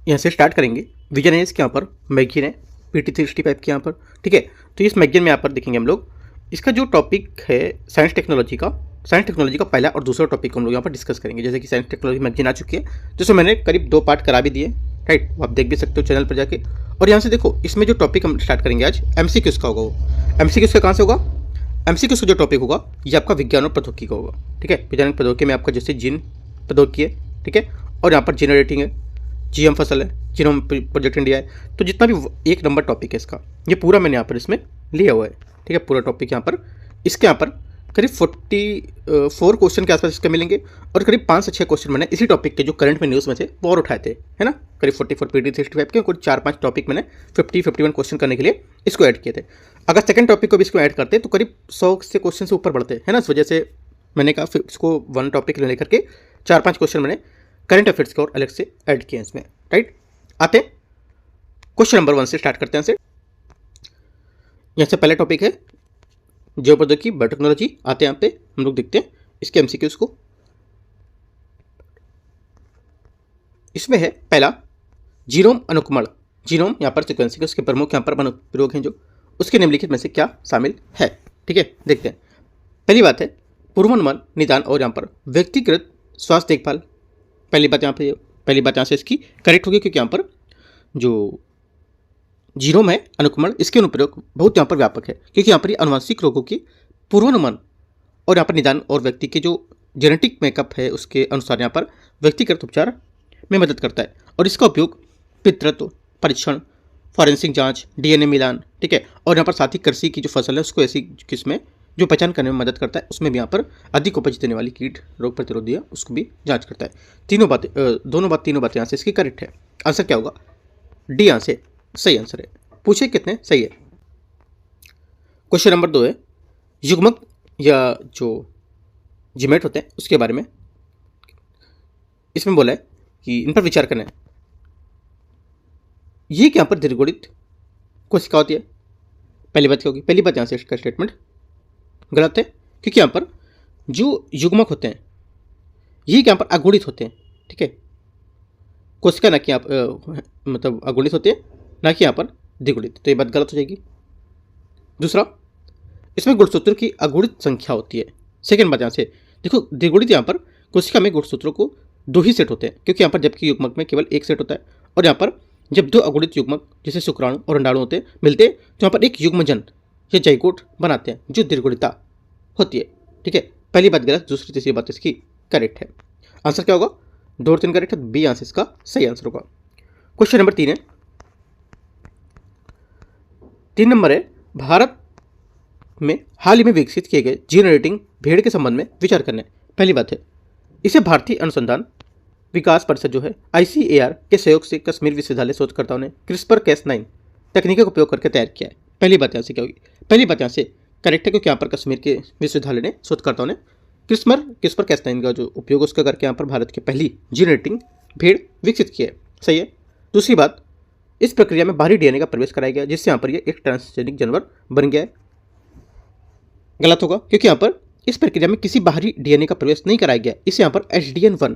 यहाँ से स्टार्ट करेंगे। विजन है इसके यहाँ पर, मैगजीन है PT365 के यहाँ पर, ठीक है। तो इस मैगजीन में यहाँ पर देखेंगे हम लोग, इसका जो टॉपिक है साइंस टेक्नोलॉजी का पहला और दूसरा टॉपिक हम लोग यहाँ पर डिस्कस करेंगे। जैसे कि साइंस टेक्नोलॉजी मैगजीन आ चुकी है, जिसमें मैंने करीब 2 पार्ट करा भी दिए, राइट। आप देख भी सकते हो चैनल पर जाके। और यहाँ से देखो, इसमें जो टॉपिक हम स्टार्ट करेंगे आज, MCQs का होगा। वो MCQs का कहाँ से होगा? MCQs का जो टॉपिक होगा ये आपका विज्ञान और प्रौद्योगिकी का होगा, ठीक है। विज्ञान प्रौद्योगिकी में आपका जैसे जीन प्रौद्योगिकी है, ठीक है, और यहाँ पर जीन एडिटिंग है, GM फसल है, जीनोम प्रोजेक्ट इंडिया है। तो जितना भी 1 नंबर टॉपिक है इसका, ये पूरा मैंने यहाँ पर इसमें लिया हुआ है, ठीक है। पूरा टॉपिक यहाँ पर, इसके यहाँ पर करीब 44 क्वेश्चन के आसपास इसके मिलेंगे। और करीब 5 से 6 क्वेश्चन मैंने इसी टॉपिक के जो करंट में न्यूज़ में थे वो और उठाए थे, है ना। करीब 44 PT365 के कुछ 4-5 टॉपिक मैंने 51 क्वेश्चन करने के लिए इसको ऐड किए थे। अगर सेकंड टॉपिक को भी इसको ऐड करते तो करीब 100 से क्वेश्चन से ऊपर बढ़ते, है ना। इस वजह से मैंने कहा फिर इसको 1 टॉपिक लेकर के 4-5 क्वेश्चन मैंने करंट अफेयर्स के और अलग से ऐड किए हैं इसमें, राइट। आते क्वेश्चन नंबर 1 से स्टार्ट करते हैं। से यहाँ से पहला टॉपिक है जैव प्रौद्योगिकी, बायोटेक्नोलॉजी। आते हैं यहाँ पे हम लोग देखते हैं इसके MCQs को। इसमें है पहला जीनोम अनुक्रमण। जीनोम यहाँ पर सिक्वेंसिंग, उसके प्रमुख यहाँ पर अनुप्रयोग हैं जो उसके निम्नलिखित में से क्या शामिल है, ठीक है। देखते हैं। पहली बात है पूर्वानुमान, निदान और यहाँ पर व्यक्तिगत स्वास्थ्य देखभाल। पहली बात यहाँ से इसकी करेक्ट होगी, क्योंकि यहाँ पर जो जीनोम है अनुक्रमण, इसके अनुप्रयोग बहुत यहाँ पर व्यापक है, क्योंकि यहाँ पर अनुवांशिक रोगों की पूर्वानुमान और यहाँ पर निदान और व्यक्ति के जो जेनेटिक मेकअप है उसके अनुसार यहाँ पर व्यक्तिगत उपचार में मदद करता है। और इसका उपयोग पितृत्व परीक्षण, फॉरेंसिक जांच, DNA मिलान, ठीक है। और यहाँ पर साथ ही कृषि की जो फसल है उसको ऐसी किस्में जो पहचान करने में मदद करता है, उसमें भी यहाँ पर अधिक उपज देने वाली कीट, रोग प्रतिरोधी है, उसको भी जांच करता है। तीनों बातें यहाँ से इसकी करेक्ट है। आंसर क्या होगा? D यहाँ से सही आंसर है। पूछे कितने सही है। क्वेश्चन नंबर 2 है युग्मक या जो जिमेट होते हैं उसके बारे में। इसमें बोला है कि इन पर विचार करना है। ये क्या पर दीर्घोणित कोशिका होती है? पहली बात क्या होगी? पहली बात यहाँ से इसका स्टेटमेंट गलत है, क्योंकि यहाँ पर जो युग्मक होते हैं ये यहाँ पर अगुणित होते हैं, ठीक है। कोशिका ना कि मतलब अगुणित होते हैं, ना कि यहाँ पर द्विगुणित, तो ये बात गलत हो जाएगी। दूसरा, इसमें गुणसूत्र की अगुणित संख्या होती है। सेकेंड बात यहाँ से देखो, द्विगुणित यहाँ पर कोशिका में गुणसूत्रों को 2 ही सेट होते हैं, क्योंकि यहाँ पर जबकि युग्मक में केवल 1 सेट होता है। और यहाँ पर जब 2 अगुणित युग्मक जैसे शुक्राणु और अंडाणु होते हैं मिलते हैं तो यहाँ पर एक युग्मजन या जाइगोट बनाते हैं जो द्विगुणिता होती है, ठीक है। पहली बात गलत, दूसरी तीसरी बात इसकी करेक्ट है। आंसर क्या होगा? 2 और 3 करेक्ट है, B आंसर इसका सही आंसर होगा। क्वेश्चन नंबर 3 है, 3 नंबर है भारत में हाल ही में विकसित किए गए जीन एडिटिंग भेड़ के संबंध में विचार करना है। पहली बात है इसे भारतीय अनुसंधान विकास परिषद जो है ICAR के सहयोग से कश्मीर विश्वविद्यालय शोधकर्ताओं ने CRISPR-Cas9 तकनीक का उपयोग करके तैयार किया है। पहली बात यहाँ से क्या होगी? पहली बात यहाँ से करेक्ट है, क्योंकि यहाँ पर कश्मीर के विश्वविद्यालय ने शोधकर्ताओं ने CRISPR-Cas9 का जो उपयोग उसका करके यहाँ पर भारत की पहली जीन एडिटिंग भेड़ विकसित की है। सही है। दूसरी बात, इस प्रक्रिया में बाहरी DNA का प्रवेश कराया गया, जिससे यहाँ पर ये एक ट्रांसजेनिक जानवर बन गया है। गलत होगा, क्योंकि यहाँ पर इस प्रक्रिया में किसी बाहरी DNA का प्रवेश नहीं कराया गया, इसे यहाँ पर SDN1,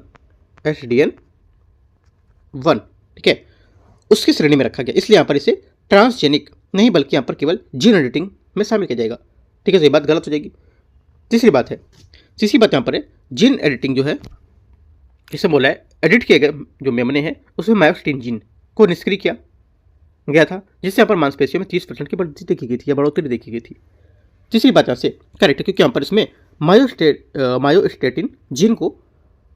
ठीक है, उसकी श्रेणी में रखा गया, इसलिए यहाँ पर इसे ट्रांसजेनिक नहीं बल्कि यहाँ पर केवल जीन एडिटिंग में शामिल किया जाएगा, ठीक है। तो ये बात गलत हो जाएगी। तीसरी बात यहाँ पर है जीन एडिटिंग जो है, इसे बोला है एडिट किए गए जो मेमने हैं उसमें मायोसिन जीन को निष्क्रिय किया गया था, जिससे यहाँ पर मांसपेशियों में 30% की वृद्धि देखी गई थी या बढ़ोतरी देखी गई थी। तीसरी बात यहाँ से करेक्ट है, क्योंकि यहाँ पर इसमें मायोस्टेटिन जीन को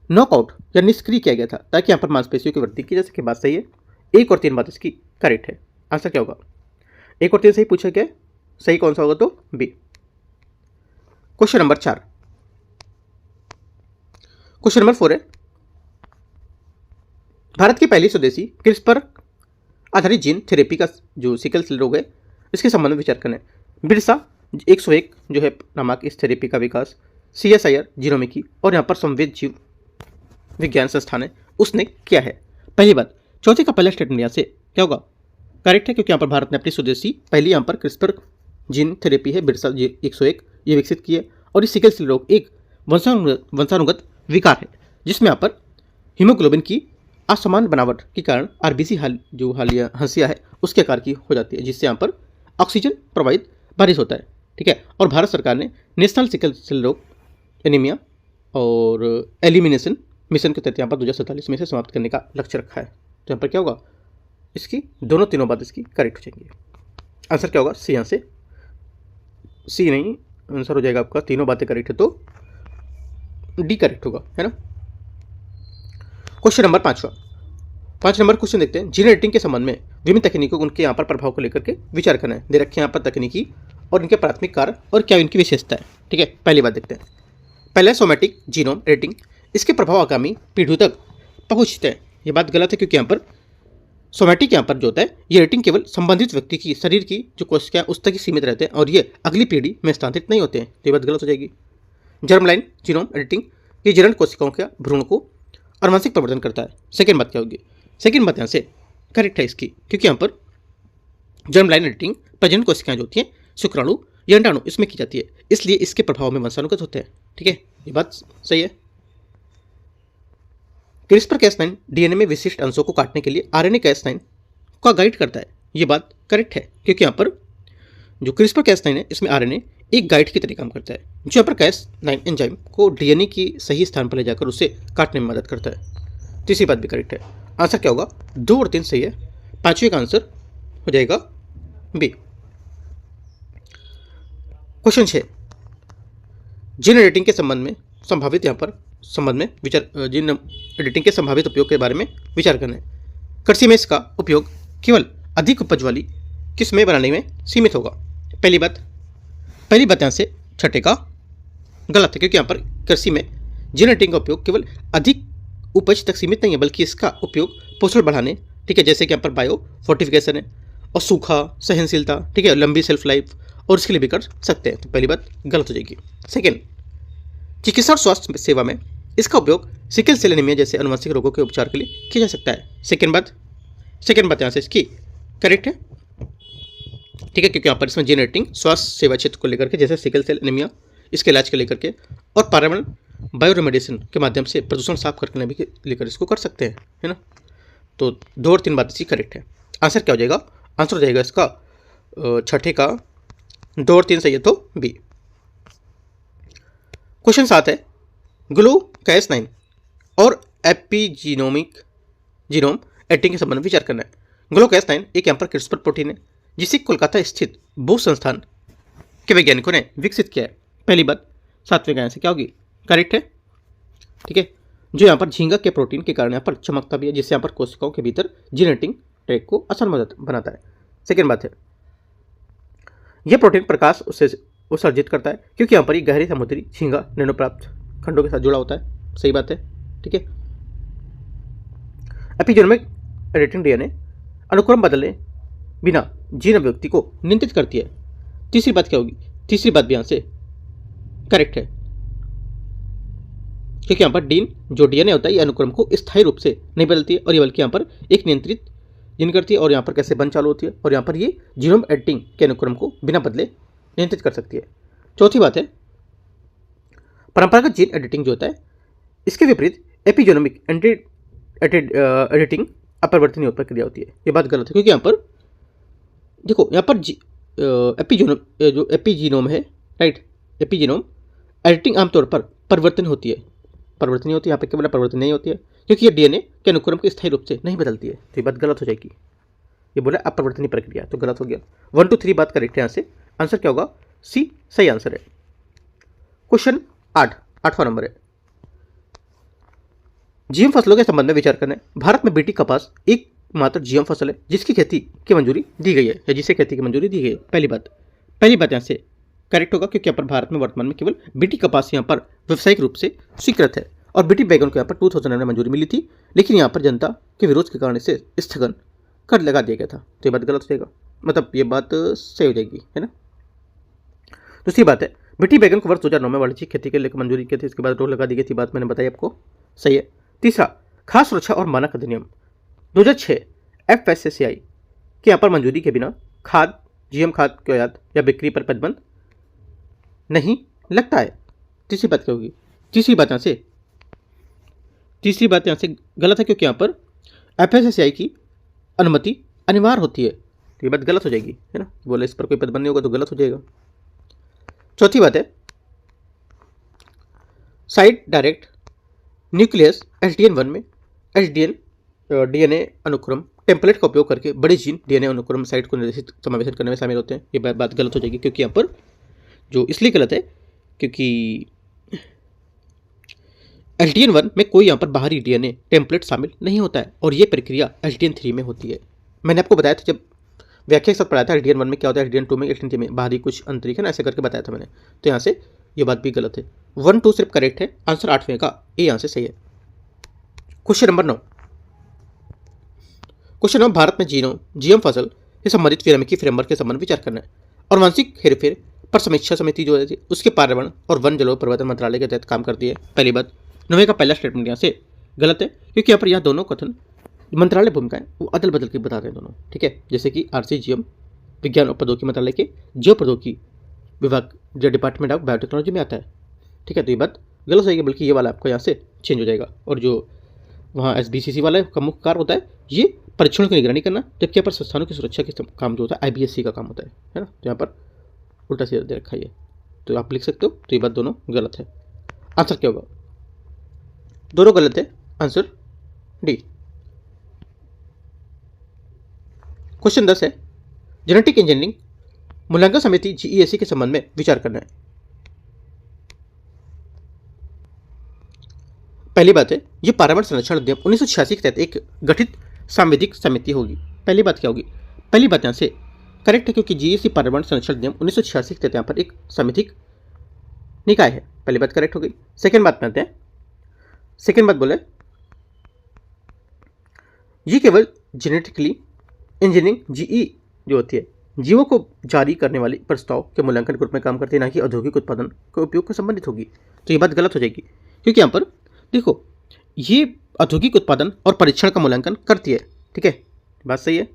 नॉकआउट या निष्क्रिय किया गया था ताकि यहाँ पर मांसपेशियों की वृद्धि की जा सके। बात सही है। 1 और 3 बात इसकी करेक्ट है। आंसर क्या होगा? 1 और 3 सही पूछा गया, सही कौन सा होगा? तो B। Question number 4, question number 4 है भारत की पहली स्वदेशी CRISPR आधारित जीन थेरेपी का जो सिकल सेल रोग है इसके संबंध में विचार करना है। बिरसा 101 जो है नामक इस थेरेपी का विकास CSIR जीनोमिकी और यहाँ पर संवेद जीव विज्ञान संस्थान है उसने किया है। पहली बात, चौथे का पहला स्टेटमेंट यहाँ से क्या होगा? करेक्ट है, क्योंकि यहाँ पर भारत ने अपनी स्वदेशी पहली यहाँ पर CRISPR जीन थेरेपी है बिरसा 101 ये विकसित की है। और इस सिकल सेल रोग एक वंशानुगत विकार है जिसमें यहाँ पर हीमोग्लोबिन की असमान बनावट के कारण आरबीसी हालिया हंसिया है उसके आकार की हो जाती है, जिससे यहाँ पर ऑक्सीजन प्रवाहित बारिश होता है। ठीक है, और भारत सरकार ने नेशनल सिकल सेल रोग एनीमिया और एलिमिनेशन मिशन के तहत यहाँ पर 2047 में से समाप्त करने का लक्ष्य रखा है। तो यहाँ पर क्या होगा, इसकी तीनों बात इसकी करेक्ट हो जाएंगी। आंसर क्या होगा, सी। यहाँ से सी नहीं, आंसर हो जाएगा आपका तीनों बातें करेक्ट है तो डी करेक्ट होगा, है ना। क्वेश्चन नंबर 5 नंबर क्वेश्चन देखते हैं। जीन एडिटिंग के संबंध में विभिन्न तकनीकों उनके यहाँ पर प्रभाव को लेकर के विचार करना है। दे रखे हैं यहाँ पर तकनीकी और इनके प्राथमिक कार्य और क्या इनकी विशेषता है। ठीक है, पहली बात देखते हैं। पहले सोमैटिक जीनोम एडिटिंग, इसके प्रभाव आगामी पीढ़ियों तक पहुँचते हैं। ये बात गलत है, क्योंकि यहाँ पर सोमैटिक यहाँ पर जो होता है ये एडिटिंग केवल संबंधित व्यक्ति की शरीर की जो कोशिकाएं उस तक ही सीमित रहते हैं और ये अगली पीढ़ी में स्थानांतरित नहीं होते हैं। तो ये बात गलत हो जाएगी। जर्मलाइन जीनोम एडिटिंग, ये जरण कोशिकाओं के भ्रूण को आनुवंशिक परिवर्तन करता है। सेकेंड बात क्या होगी, सेकेंड बात यहाँ से करेक्ट है इसकी, क्योंकि यहाँ पर जर्मलाइन एडिटिंग प्रजनन कोशिकाएं जो होती हैं शुक्राणु या अंडाणु इसमें की जाती है, इसलिए इसके प्रभाव में वंशानुगत होते हैं। ठीक है, ये बात सही है। क्रिस्पर-Cas9 डीएनए में विशिष्ट अंशों को काटने के लिए RNA-Cas9 का गाइड करता है। ये बात करेक्ट है, क्योंकि यहाँ पर जो क्रिस्पर-Cas9 है इसमें RNA एक गाइड की तरह काम करता है, जो यहाँ पर Cas9 एंजाइम को डीएनए की सही स्थान पर ले जाकर उसे काटने में मदद करता है। तीसरी बात भी करेक्ट है। आंसर क्या होगा, 2 और 3 सही है, पांचवें का आंसर हो जाएगा बी। क्वेश्चन 6, जीन एडिटिंग के संबंध में संभावित यहाँ पर जीन एडिटिंग के संभावित उपयोग के बारे में विचार करना है। कृषि में इसका उपयोग केवल अधिक उपज वाली किस्में बनाने में सीमित होगा। पहली बात यहाँ से छठे का गलत है, क्योंकि यहाँ पर कृषि में जीन एडिटिंग का उपयोग केवल अधिक उपज तक सीमित नहीं है, बल्कि इसका उपयोग पोषण बढ़ाने, ठीक है, जैसे कि यहाँ पर बायो फोर्टिफिकेशन है और सूखा सहनशीलता, ठीक है, लंबी सेल्फ लाइफ और इसके लिए भी कर सकते हैं। तो पहली बात गलत हो जाएगी। सेकेंड, चिकित्सा और स्वास्थ्य सेवा में इसका उपयोग सिकल सेल एनीमिया जैसे अनुवंशिक रोगों के उपचार के लिए किया जा सकता है। सेकेंड बात यहाँ से इसकी करेक्ट है। ठीक है, क्योंकि यहाँ पर इसमें जीन एडिटिंग स्वास्थ्य सेवा क्षेत्र को लेकर के, जैसे सिकल सेल एनीमिया इसके इलाज के लेकर के, और पर्यावरण बायोरेमेडिएशन के माध्यम से प्रदूषण साफ करने भी लेकर इसको कर सकते हैं, है ना। तो 2 और 3 बात इसकी करेक्ट है। आंसर क्या हो जाएगा, आंसर हो जाएगा इसका छठे का 2 और 3 सही है तो बी। क्वेश्चन 7 है, ग्लूकास9 और जीनोम एडिटिंग के संबंध में विचार करना है। ग्लूकास9 एक यहाँ पर क्रिस्पर प्रोटीन है, जिसे कोलकाता स्थित बूश संस्थान के वैज्ञानिकों ने विकसित किया है। पहली बात 7वें का आंसर क्या होगी, करेक्ट है। ठीक है, जो यहाँ पर झींगा के प्रोटीन के कारण यहाँ पर चमकता भी है, जिससे यहाँ पर कोशिकाओं के भीतर जीन एडिटिंग ट्रैक को आसान बनाता है। सेकेंड बात है, यह प्रोटीन प्रकाश उससे उत्सर्जित करता है, क्योंकि यहाँ पर ये गहरी समुद्री झींगा नैनो प्राप्त खंडों के साथ जुड़ा होता है। सही बात है। ठीक है, एपिजेनोमिक एडिटिंग डीएनए अनुक्रम बदलने बिना जीन अभिव्यक्ति को नियंत्रित करती है। तीसरी बात क्या होगी, तीसरी बात भी यहाँ से करेक्ट है, क्योंकि यहाँ पर जो डीएनए होता है ये अनुक्रम को स्थायी रूप से नहीं बदलती है, और ये बल्कि यहाँ पर एक नियंत्रित जीन करती है, और यहाँ पर कैसे बंद चालू होती है, और यहाँ पर ये जीनोम एडिटिंग के अनुक्रम को बिना बदले नियंत्रित कर सकती है। चौथी बात है, परंपरागत जीन एडिटिंग जो होता है इसके विपरीत एपिजेनोमिक एडिटिंग अपरिवर्तनीय प्रक्रिया होती है। ये बात गलत है, क्योंकि यहाँ पर देखो, यहाँ पर एपिजीनोम है, राइट, एपिजीनोम एडिटिंग आमतौर पर परिवर्तनीय होती है, यहाँ पर केवल परिवर्तन नहीं होती है, क्योंकि ये डीएनए के अनुक्रम को स्थायी रूप से नहीं बदलती है। तो ये बात गलत हो जाएगी। ये बोला अपरिवर्तनीय प्रक्रिया, तो गलत हो गया। 1 2 3 बात करेक्ट है। यहाँ से आंसर क्या होगा, सी सही आंसर है। क्वेश्चन 8वां नंबर है, जीएम फसलों के संबंध में विचार करना है। भारत में बीटी कपास एकमात्र जीएम फसल है जिसकी खेती की मंजूरी दी गई है, या जिसे खेती की मंजूरी दी गई है। पहली बात यहाँ से करेक्ट होगा, क्योंकि यहाँ पर भारत में वर्तमान में केवल बीटी कपास यहाँ पर व्यावसायिक रूप से स्वीकृत है, और बीटी बैगन को यहाँ पर 2009 में मंजूरी मिली थी, लेकिन यहाँ पर जनता के विरोध के कारण इसे स्थगन कर लगा दिया गया था। तो ये बात गलत हो जाएगा, मतलब ये बात सही हो जाएगी, है ना। दूसरी बात है, बीटी बैगन को वर्ष 2009 में वाणिज्यिक खेती के लिए मंजूरी की थी, इसके बाद रोक लगा दी गई थी, बात मैंने बताई आपको, सही है। तीसरा, खाद्य सुरक्षा और मानक अधिनियम 2006 FSSAI के यहाँ पर मंजूरी के बिना जीएम खाद के आयात या बिक्री पर प्रतिबंध नहीं लगता है। तीसरी बात क्या होगी, तीसरी बात यहाँ से गलत है, क्योंकि यहाँ पर FSSAI की अनुमति अनिवार्य होती है। तो ये बात गलत हो जाएगी, है ना, बोले इस पर कोई प्रतिबंध नहीं होगा तो गलत हो जाएगा। चौथी बात है साइट डायरेक्ट न्यूक्लियस SDN1 में SDN DNA अनुक्रम टेम्पलेट का उपयोग करके बड़े जीन DNA अनुक्रम साइट को निर्देशित समावेशन करने में शामिल होते हैं। ये बात गलत हो जाएगी, क्योंकि यहाँ पर जो इसलिए गलत है क्योंकि SDN1 में कोई यहाँ पर बाहरी DNA टेम्पलेट शामिल नहीं होता है और ये प्रक्रिया SDN3 में होती है। मैंने आपको बताया था जब व्याख्या के साथ पढ़ाया था SDN1 में क्या होता है, SDN2 में, SDN3 में बाहरी कुछ अंतरिक है ना, ऐसे करके बताया था मैंने। तो यहाँ से ये बात भी गलत है। 1 2 सिर्फ करेक्ट है, आंसर 8वें का ए यहाँ से सही है। Question number 9। Question number Bharat में जीएम फसल से संबंधित की फ्रेमवर्क के संबंध में विचार करना है और वांशिक हेरफेर पर समीक्षा समिति जो है उसके पर्यावरण और वन जलवायु परिवर्तन मंत्रालय के तहत काम करती है। पहली बात 9वें का पहला स्टेटमेंट यहाँ से गलत है, क्योंकि यहाँ पर यह दोनों कथन मंत्रालय भूमिका है वो अदल बदल के बताते हैं दोनों, ठीक है। जैसे कि RCGM विज्ञान और प्रौद्योगिकी मंत्रालय के जैव प्रौद्योगिकी विभाग जो डिपार्टमेंट ऑफ बायोटेक्नोलॉजी में आता है, ठीक है। तो ये बात गलत हो जाएगी, बल्कि ये वाला आपको यहाँ से चेंज हो जाएगा। और जो वहाँ SBCC वाला का मुख्य कार्य होता है ये परीक्षणों की निगरानी करना, जबकि यहाँ पर संस्थानों की सुरक्षा के काम जो होता है IBSC का काम होता है ना। तो यहाँ पर उल्टा सीधा दे रखा है, तो आप लिख सकते हो। तो ये बात दोनों गलत है। आंसर क्या होगा? दोनों गलत है, आंसर डी। क्वेश्चन 10 है जेनेटिक इंजीनियरिंग मूल्यांकन समिति GEAC के संबंध में विचार करना है। पहली बात है ये पर्यावरण संरक्षण अधिनियम 1986 के तहत एक गठित सांविधिक समिति होगी। पहली बात क्या होगी? पहली बात यहाँ से करेक्ट है, क्योंकि GEAC पर्यावरण संरक्षण अधिनियम 1986 के तहत यहाँ पर एक समितिक निकाय है। पहली बात करेक्ट हो गई। सेकेंड बात में आते हैं। सेकेंड बात बोले ये केवल जेनेटिकली इंजीनियरिंग GE जो होती है जीवों को जारी करने वाली प्रस्ताव के मूल्यांकन के रूप में काम करती है, ना कि औद्योगिक उत्पादन के उपयोग को संबंधित होगी। तो ये बात गलत हो जाएगी, क्योंकि यहाँ पर देखो ये औद्योगिक उत्पादन और परीक्षण का मूल्यांकन करती है, ठीक है, बात सही है।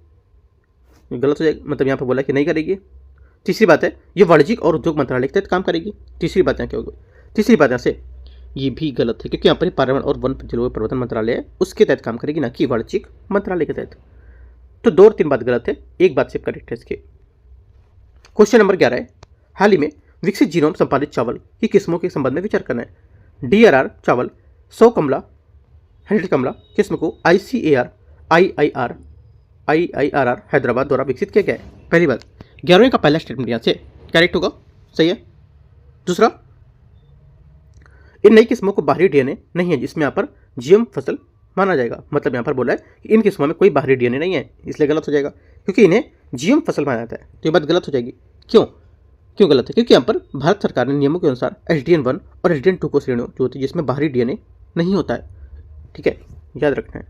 गलत हो जाएगी, मतलब यहाँ पर बोला कि नहीं करेगी। तीसरी बात है ये वाणिज्यिक और उद्योग मंत्रालय के तहत काम करेगी। तीसरी बात यहाँ क्या होगी? तीसरी बात यहाँ से ये भी गलत है, क्योंकि यहाँ पर पर्यावरण और वन जलवायु परिवर्तन मंत्रालय है उसके तहत काम करेगी, ना कि वाणिज्यिक मंत्रालय के तहत। तो 2 और 3 बात गलत है, एक बात सिर्फ करेक्ट है इसके। क्वेश्चन नंबर 11 है हाल ही में विकसित जीनोम संपादित चावल की किस्मों के संबंध में विचार करना है। DRR चावल 100 कमला 100 कमला किस्म को IIRR हैदराबाद द्वारा विकसित किया गया है। पहली बात 11वें का पहला स्टेटमेंट यहाँ से करेक्ट होगा, सही है। दूसरा इन नई किस्मों को बाहरी DNA नहीं है जिसमें यहाँ पर GM फसल माना जाएगा, मतलब यहाँ पर बोला है कि इन किस्मों में कोई बाहरी DNA नहीं है, इसलिए गलत हो जाएगा, क्योंकि इन्हें GM फसल माना जाता है। तो ये बात गलत हो जाएगी। क्यों गलत है? क्योंकि यहाँ पर भारत सरकार ने नियमों के अनुसार SDN1 और SDN2 को श्रेणियों जो होती है जिसमें बाहरी DNA नहीं होता है, ठीक है, याद रखना है।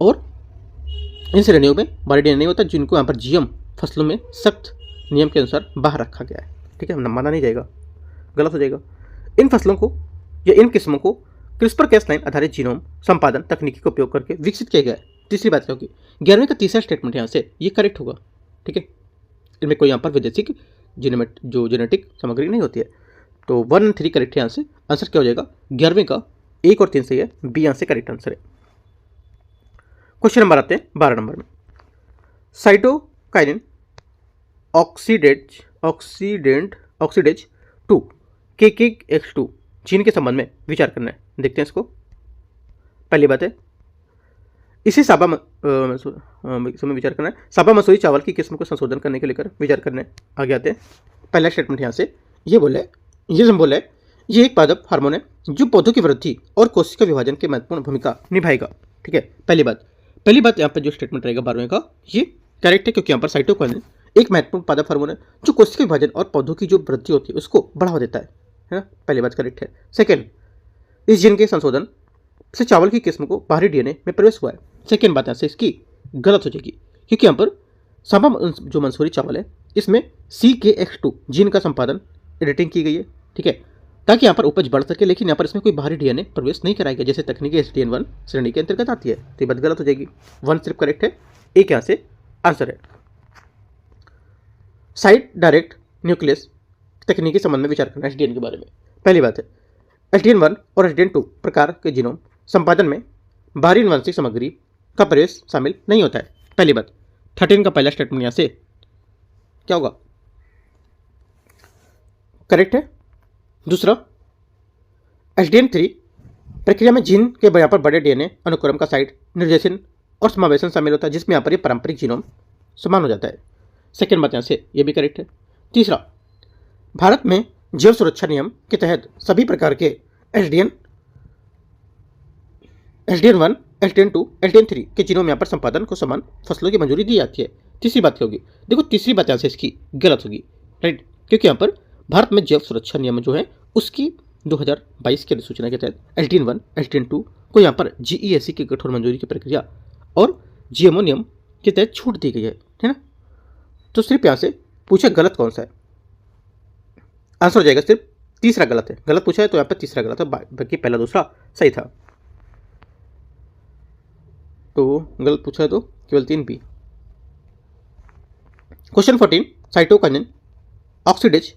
और इन श्रेणियों में बाहरी DNA नहीं होता जिनको यहाँ पर GM फसलों में सख्त नियम के अनुसार बाहर रखा गया है, ठीक है, माना नहीं जाएगा, गलत हो जाएगा। इन फसलों को या इन किस्मों को CRISPR-Cas9 आधारित जीनोम संपादन तकनीकी का उपयोग करके विकसित किया गया है। तीसरी बात क्या होगी? 11वें का तीसरा स्टेटमेंट यहाँ से ये करेक्ट होगा, ठीक है। इनमें कोई यहाँ पर विदेशी जो जेनेटिक सामग्री नहीं होती है। तो 1 और 3 करेक्ट है यहाँ से। आंसर क्या हो जाएगा? 11वें का 1 और 3 सही है, बी यहाँ से करेक्ट आंसर है। क्वेश्चन नंबर आते हैं 12 नंबर में। साइटोकाइनिन ऑक्सीडेज 2 KKX2 जीन के संबंध में विचार करना है। देखते हैं इसको। पहली बात है इसी साबा विचार करना है। साबा मसूरी चावल की किस्म को संशोधन करने के लेकर विचार करना है। आगे आते हैं। पहला स्टेटमेंट यहाँ से ये बोले ये एक पादप हार्मोन है जो पौधों की वृद्धि और कोशिका विभाजन की महत्वपूर्ण भूमिका निभाएगा, ठीक है। पहली बात यहाँ पर जो स्टेटमेंट रहेगा 12वें का ये करेक्ट है, क्योंकि यहाँ पर साइटोकाइनिन एक महत्वपूर्ण पादप हार्मोन है जो कोशिका विभाजन और पौधों की जो वृद्धि होती है उसको बढ़ावा देता है ना। पहली बात करेक्ट है। सेकेंड, इस जीन के संशोधन से चावल की किस्म को बाहरी DNA में प्रवेश हुआ है। सेकेंड बात यहाँ से इसकी गलत हो जाएगी, क्योंकि यहाँ पर साबा जो मंसूरी चावल है इसमें CKX2 जीन का संपादन एडिटिंग की गई है, ठीक है, ताकि यहाँ पर उपज बढ़ सके, लेकिन यहाँ पर इसमें कोई बाहरी DNA प्रवेश नहीं कराया गया, जैसे तकनीकी SDN1 श्रेणी के अंतर्गत आती है। तो ये बात गलत हो जाएगी। 1 सिर्फ करेक्ट है, एक यहाँ से आंसर है। साइट डायरेक्ट न्यूक्लियस तकनीकी संबंध में विचार करना SDN के बारे में। पहली बात है SDN1 और SDN2 प्रकार के जीनोम संपादन में बाहरी अनुवांशिक सामग्री का प्रवेश शामिल नहीं होता है। पहली बात 13 का पहला स्टेटमेंट यहाँ से क्या होगा, करेक्ट है। दूसरा HDN3 प्रक्रिया में जीन के यहाँ पर बड़े DNA अनुक्रम का साइट निर्देशन और समावेशन शामिल होता है, जिसमें यहाँ पर ये पारंपरिक जीनोम समान हो जाता है। सेकेंड बात यहाँ से ये भी करेक्ट है। तीसरा, भारत में जैव सुरक्षा नियम के तहत सभी प्रकार के HDN1, HDN2, HDN3 के जीनोम यहाँ पर संपादन को समान फसलों की मंजूरी दी जाती है। तीसरी बात क्या होगी, देखो तीसरी बात यहाँ से इसकी गलत होगी, राइट, क्योंकि यहाँ पर भारत में जैव सुरक्षा नियम जो है उसकी 2022 की अधिसूचना के तहत HDN1, HDN2 को यहाँ पर GESC की कठोर मंजूरी की प्रक्रिया और GMO नियम के तहत छूट दी गई है ना। तो सिर्फ यहाँ से पूछा गलत कौन सा है, आंसर हो जाएगा सिर्फ तीसरा गलत है। गलत पूछा है तो यहाँ पर तीसरा गलत है, बाकी पहला दूसरा सही था। तो गलत पूछा है तो केवल 3B। Question 14, साइटोकाइनेन oxidase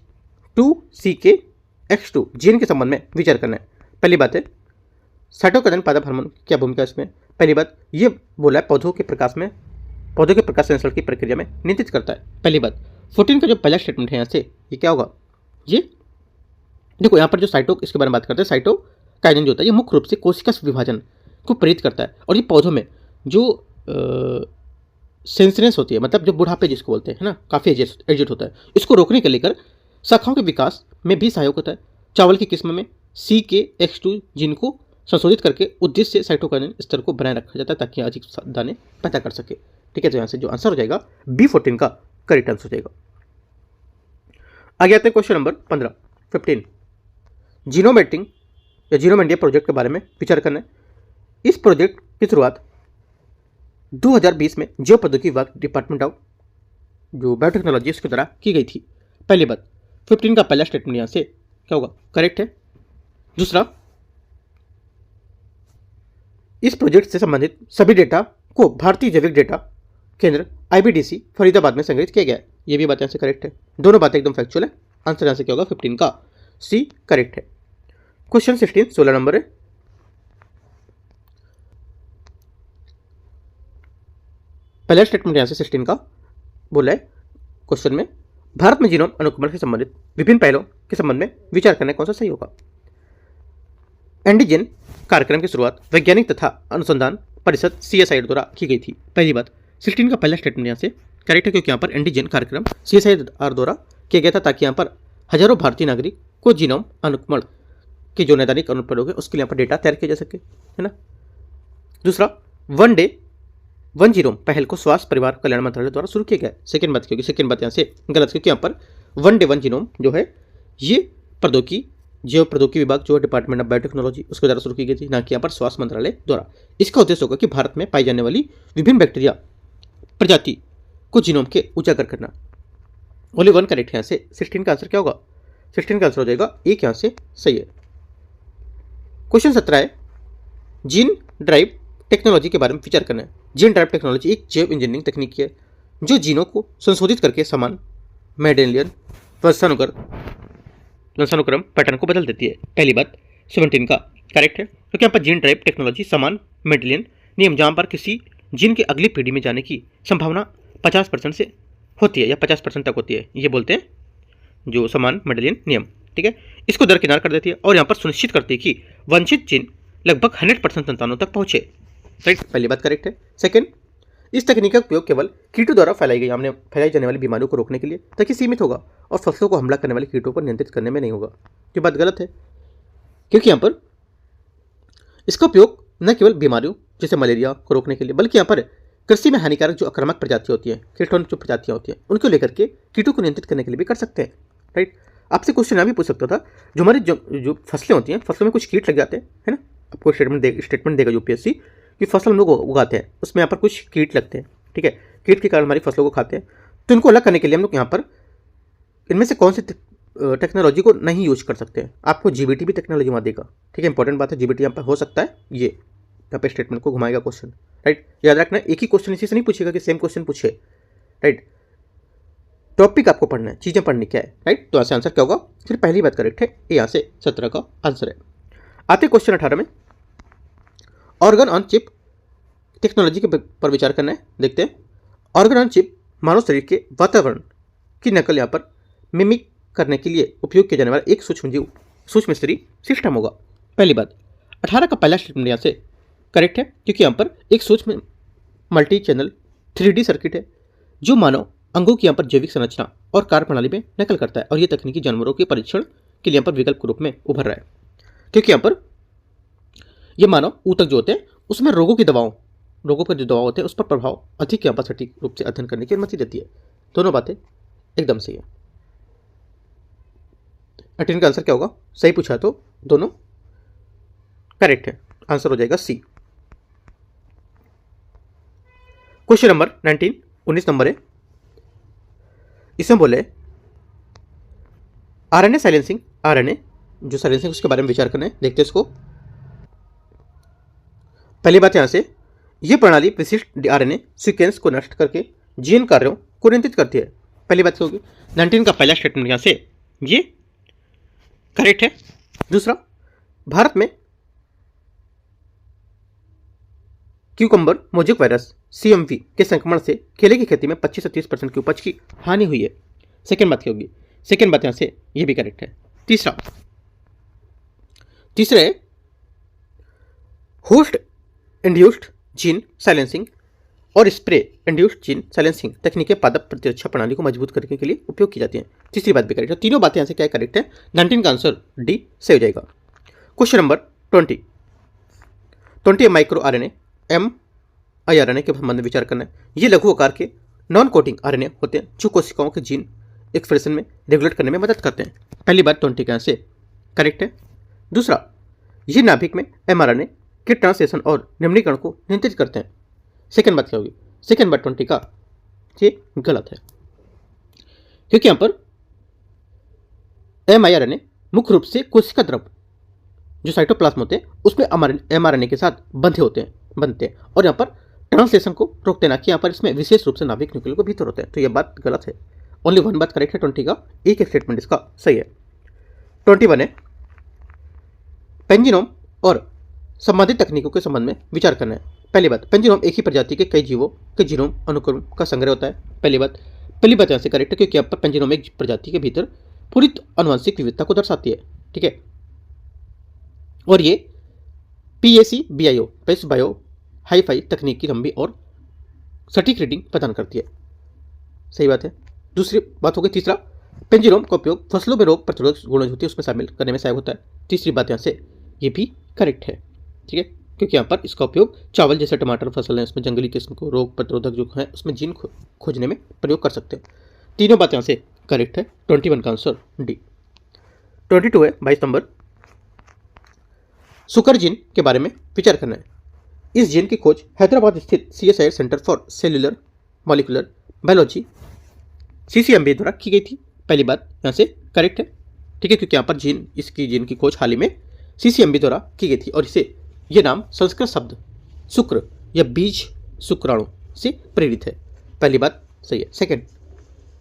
2CKX2 gene के संबंध में विचार करना है। पहली बात है साइटोकाइनेन पादप हार्मोन की क्या भूमिका है इसमें। पहली बात ये बोला है पौधों के प्रकाश संश्लेषण की प्रक्रिया में नियंत्रित करता है। पहली बात 14 का जो पहला स्टेटमेंट है यहाँ से ये क्या होगा, ये देखो यहाँ पर जो इसके बारे में बात करते हैं, साइटोकाइनेन जो होता है ये मुख्य रूप से कोशिका विभाजन को प्रेरित करता है और ये पौधों में जो सेंसनेस होती है, मतलब जो बुढ़ापे जिसको बोलते हैं ना, काफ़ी एजेड होता है, इसको रोकने के लेकर शाखाओं के विकास में भी सहायक होता है। चावल की किस्म में CKX2 जीन को संशोधित करके उद्देश्य से साइटोकाइनेन स्तर को बनाए रखा जाता है ताकि अधिक दाने पैदा कर सके। ठीक है, तो यहाँ से जो आंसर हो जाएगा B14 का करेक्ट आंसर हो जाएगा। आगे आते हैं क्वेश्चन नंबर 15 जीनोम एडिटिंग या जीनोम इंडिया प्रोजेक्ट के बारे में विचार करना है। इस प्रोजेक्ट की शुरुआत 2020 में जैव प्रौद्योगिकी विभाग डिपार्टमेंट ऑफ जो बायोटेक्नोलॉजी उसके द्वारा की गई थी। पहली बात 15 का पहला स्टेटमेंट यहाँ से क्या होगा, करेक्ट है। दूसरा, इस प्रोजेक्ट से संबंधित सभी डेटा को भारतीय जैविक डेटा केंद्र IBDC फरीदाबाद में संग्रहित किया गया है। ये भी बात यहाँ से करेक्ट है। दोनों बातें एकदम फैक्चुअल है। आंसर यहाँ से क्या होगा, 15 का C करेक्ट है। क्वेश्चन 16 16 नंबर है। पहला स्टेटमेंट यहाँ से 16 का बोला है क्वेश्चन में, भारत में जीनोम अनुक्रमण से संबंधित विभिन्न पहलों के संबंध में विचार करना कौन सा सही होगा। एंडीजेन कार्यक्रम की शुरुआत वैज्ञानिक तथा अनुसंधान परिषद CSIR द्वारा की गई थी। पहली बात 16 का पहला स्टेटमेंट यहाँ से करेक्ट है, क्योंकि यहाँ पर एंडीजेन कार्यक्रम CSIR द्वारा किया गया था ताकि यहाँ पर हजारों भारतीय नागरिक को जीनोम अनुक्रमण के जो नैदानिक अनुप्रयोग है उसके लिए यहाँ पर डेटा तैयार किया जा सके, है ना। दूसरा, वन डे वन जीनोम पहल को स्वास्थ्य परिवार कल्याण मंत्रालय द्वारा शुरू किया गया है। सेकेंड बात क्योंकि सेकेंड बात यहाँ से गलत, क्योंकि यहाँ पर वन डे वन जीनोम जो है ये जैव प्रौद्योगिकी विभाग जो डिपार्टमेंट ऑफ बायोटेक्नोलॉजी उसके द्वारा शुरू की गई थी, ना कि यहाँ पर स्वास्थ्य मंत्रालय द्वारा। इसका उद्देश्य होगा कि भारत में पाई जाने वाली विभिन्न बैक्टीरिया प्रजाति को जीनोम के उजागर करना। ओनली वन करेक्ट है। यहाँ से 16 का आंसर क्या होगा, 16 का आंसर हो जाएगा एक, यहाँ से सही है। क्वेश्चन 17 है, जीन ड्राइव टेक्नोलॉजी के बारे में विचार करना है। जीन ड्राइव टेक्नोलॉजी एक जैव इंजीनियरिंग तकनीक है जो जीनों को संशोधित करके समान मेडेलियन वंशानुक्रम पैटर्न को बदल देती है। पहली बात 17 का करेक्ट है, क्योंकि यहाँ पर जीन ड्राइव टेक्नोलॉजी समान मेडेलियन नियम जहाँ पर किसी जीन की अगली पीढ़ी में जाने की संभावना 50% से होती है या 50% तक होती है, ये बोलते हैं जो समान मेडेलियन नियम। ठीक है, इसको दरकिनार कर देती है और यहाँ पर सुनिश्चित करती है कि वंचित जीन लगभग 100% संतानों तक पहुँचे। राइट, पहली बात करेक्ट है। सेकेंड, इस तकनीक का उपयोग केवल कीटों द्वारा फैलाई जाने वाली बीमारियों को रोकने के लिए तक ही सीमित होगा और फसलों को हमला करने वाले कीटों पर नियंत्रित करने में नहीं होगा। ये बात गलत है, क्योंकि यहाँ पर इसका उपयोग न केवल बीमारियों जैसे मलेरिया को रोकने के लिए, बल्कि यहाँ पर कृषि में हानिकारक जो आक्रामक प्रजातियाँ होती हैं, कीटों जो प्रजातियाँ होती हैं, उनको लेकर के कीटों को नियंत्रित करने के लिए भी कर सकते हैं। राइट, आपसे क्वेश्चन यहाँ भी पूछ सकता था, जो हमारी जो फसलें होती हैं, फसलों में कुछ कीट लग जाते हैं, है ना। आपको स्टेटमेंट देगा UPSC कि फसल हम लोग उगाते हैं, उसमें यहाँ पर कुछ कीट लगते हैं। ठीक है, कीट के कारण हमारी फसलों को खाते हैं, तो इनको अलग करने के लिए हम लोग यहाँ पर इनमें से कौन सी टेक्नोलॉजी को नहीं यूज कर सकते हैं। आपको GBT भी टेक्नोलॉजी वहाँ देगा। ठीक है, इंपॉर्टेंट बात है, GBT यहाँ पर हो सकता है, ये यहाँ पे स्टेटमेंट को घुमाएगा क्वेश्चन। राइट, याद रखना एक ही क्वेश्चन इसी से नहीं पूछेगा कि सेम क्वेश्चन पूछे। राइट, टॉपिक आपको पढ़ना है, चीज़ें पढ़नी क्या है। राइट, तो यहाँ से आंसर क्या होगा, फिर पहली बात करेक्ट है, ये यहाँ से 17 का आंसर है। आते क्वेश्चन 18 में, ऑर्गन ऑन चिप टेक्नोलॉजी के पर विचार करना है। देखते हैं। ऑर्गन ऑन चिप मानव शरीर के वातावरण की नकल यहाँ पर मिमिक करने के लिए उपयोग किया जाने वाला एक सूक्ष्म स्तरीय सिस्टम होगा। पहली बात, 18 का पहला स्टेटमेंट यहाँ से करेक्ट है, क्योंकि यहाँ पर एक सूक्ष्म मल्टी चैनल 3D सर्किट है जो मानव अंगों की यहाँ पर जैविक संरचना और कार्य प्रणाली में नकल करता है, और ये तकनीकी जानवरों के परीक्षण के लिए यहाँ पर विकल्प के रूप में उभर रहा है, क्योंकि यहाँ पर ये मानव ऊतक जो होते हैं उसमें रोगों पर जो दवा होते हैं उस पर प्रभाव अधिक यहाँ पर सटीक रूप से अध्ययन करने की अनुमति देती है। दोनों बातें एकदम सही है। 18 का आंसर क्या होगा? सही पूछा है तो दोनों करेक्ट है, आंसर हो जाएगा सी। क्वेश्चन नंबर 19 नंबर है। इसमें बोले आरएनए साइलेंसिंग, आरएनए जो साइलेंसिंग उसके बारे में विचार करना है। देखते हैं इसको। पहली बात यहां से, यह प्रणाली विशिष्ट आरएनए सीक्वेंस को नष्ट करके जीन कार्यों को नियंत्रित करती है। पहली बात होगी 19 का पहला स्टेटमेंट यहां से ये करेक्ट है। दूसरा, भारत में क्यूकम्बर मोजेक वायरस CMV के संक्रमण से केले की खेती में 25 से 30% की उपज की हानि हुई है। सेकेंड बात क्या होगी? सेकेंड बात यहां से ये भी करेक्ट है। तीसरा है होस्ट इंड्यूस्ड जीन साइलेंसिंग और स्प्रे इंड्यूस्ड जीन साइलेंसिंग तकनीकें पादप प्रतिरक्षा प्रणाली को मजबूत करने के लिए उपयोग की जाती हैं। तीसरी बात भी करेक्ट है। तीनों बातें यहां से क्या करेक्ट है? 19 का आंसर डी सही हो जाएगा। Question number 20 micro RNA mRNA के संबंध में विचार करना है। ये लघु आकार के नॉन कोडिंग आरएनए होते हैं जो कोशिकाओं के जीन एक्सप्रेशन में रेगुलेट करने में मदद करते हैं। पहली बात 20 का आंसर करेक्ट है। दूसरा, ये नाभिक में mRNA के ट्रांसलेशन और निम्नीकरण को नियंत्रित करते हैं। सेकेंड बात क्या होगी? सेकेंड बात 20 का ये गलत है, क्योंकि यहां पर mRNA मुख्य रूप से कोशिका द्रव जो साइटोप्लाज्म होते हैं उसमें mRNA के साथ बनते हैं और यहाँ पर ट्रांसलेशन को रोकते हैं, ना कि यहाँ पर इसमें विशेष रूप से नाभिक न्यूक्लियर को भीतर होते हैं। तो यह बात गलत है। ओनली वन बात करेक्ट है 20 का, एक स्टेटमेंट इसका सही है। 21 है पेंजिनोम और संबंधित तकनीकों के संबंध में विचार करना है। पहली बात, पेंजिनोम एक ही प्रजाति के कई जीवों के जीनोम अनुक्रम का संग्रह होता है। पहली बात यहाँ से करेक्ट है, क्योंकि यहाँ पर पेंजिनोम एक प्रजाति के भीतर पूरी आनुवंशिक विविधता को दर्शाती है। ठीक है, और ये PAC-BIO पेस बायो हाई-फाई तकनीक की लंबी और सटीक रीडिंग प्रदान करती है। सही बात है। दूसरी बात हो गई, तीसरा, पेंजिनोम का उपयोग फसलों में रोग प्रतिरोधक गुण होती है उसमें शामिल करने में सहायक होता है। तीसरी बात यहाँ से ये भी करेक्ट है। ठीक है, क्योंकि यहाँ पर इसका उपयोग चावल जैसे टमाटर फसल है उसमें जंगली किस्म को रोग प्रतिरोधक जो है उसमें जीन खोजने में प्रयोग कर सकते हैं। तीनों बात यहाँ से करेक्ट है। 21 का आंसर डी। 22 है 22 नंबर, सुकर जीन के बारे में विचार करना है। इस जीन की खोज हैदराबाद स्थित CSIR centre for cellular molecular biology CCMB द्वारा की गई थी। पहली बात यहाँ से करेक्ट है। ठीक है, क्योंकि यहाँ पर इसकी जीन की खोज हाल ही में CCMB द्वारा की गई थी और ये नाम संस्कृत शब्द शुक्र या बीज शुक्राणु से प्रेरित है। पहली बात सही है। सेकेंड,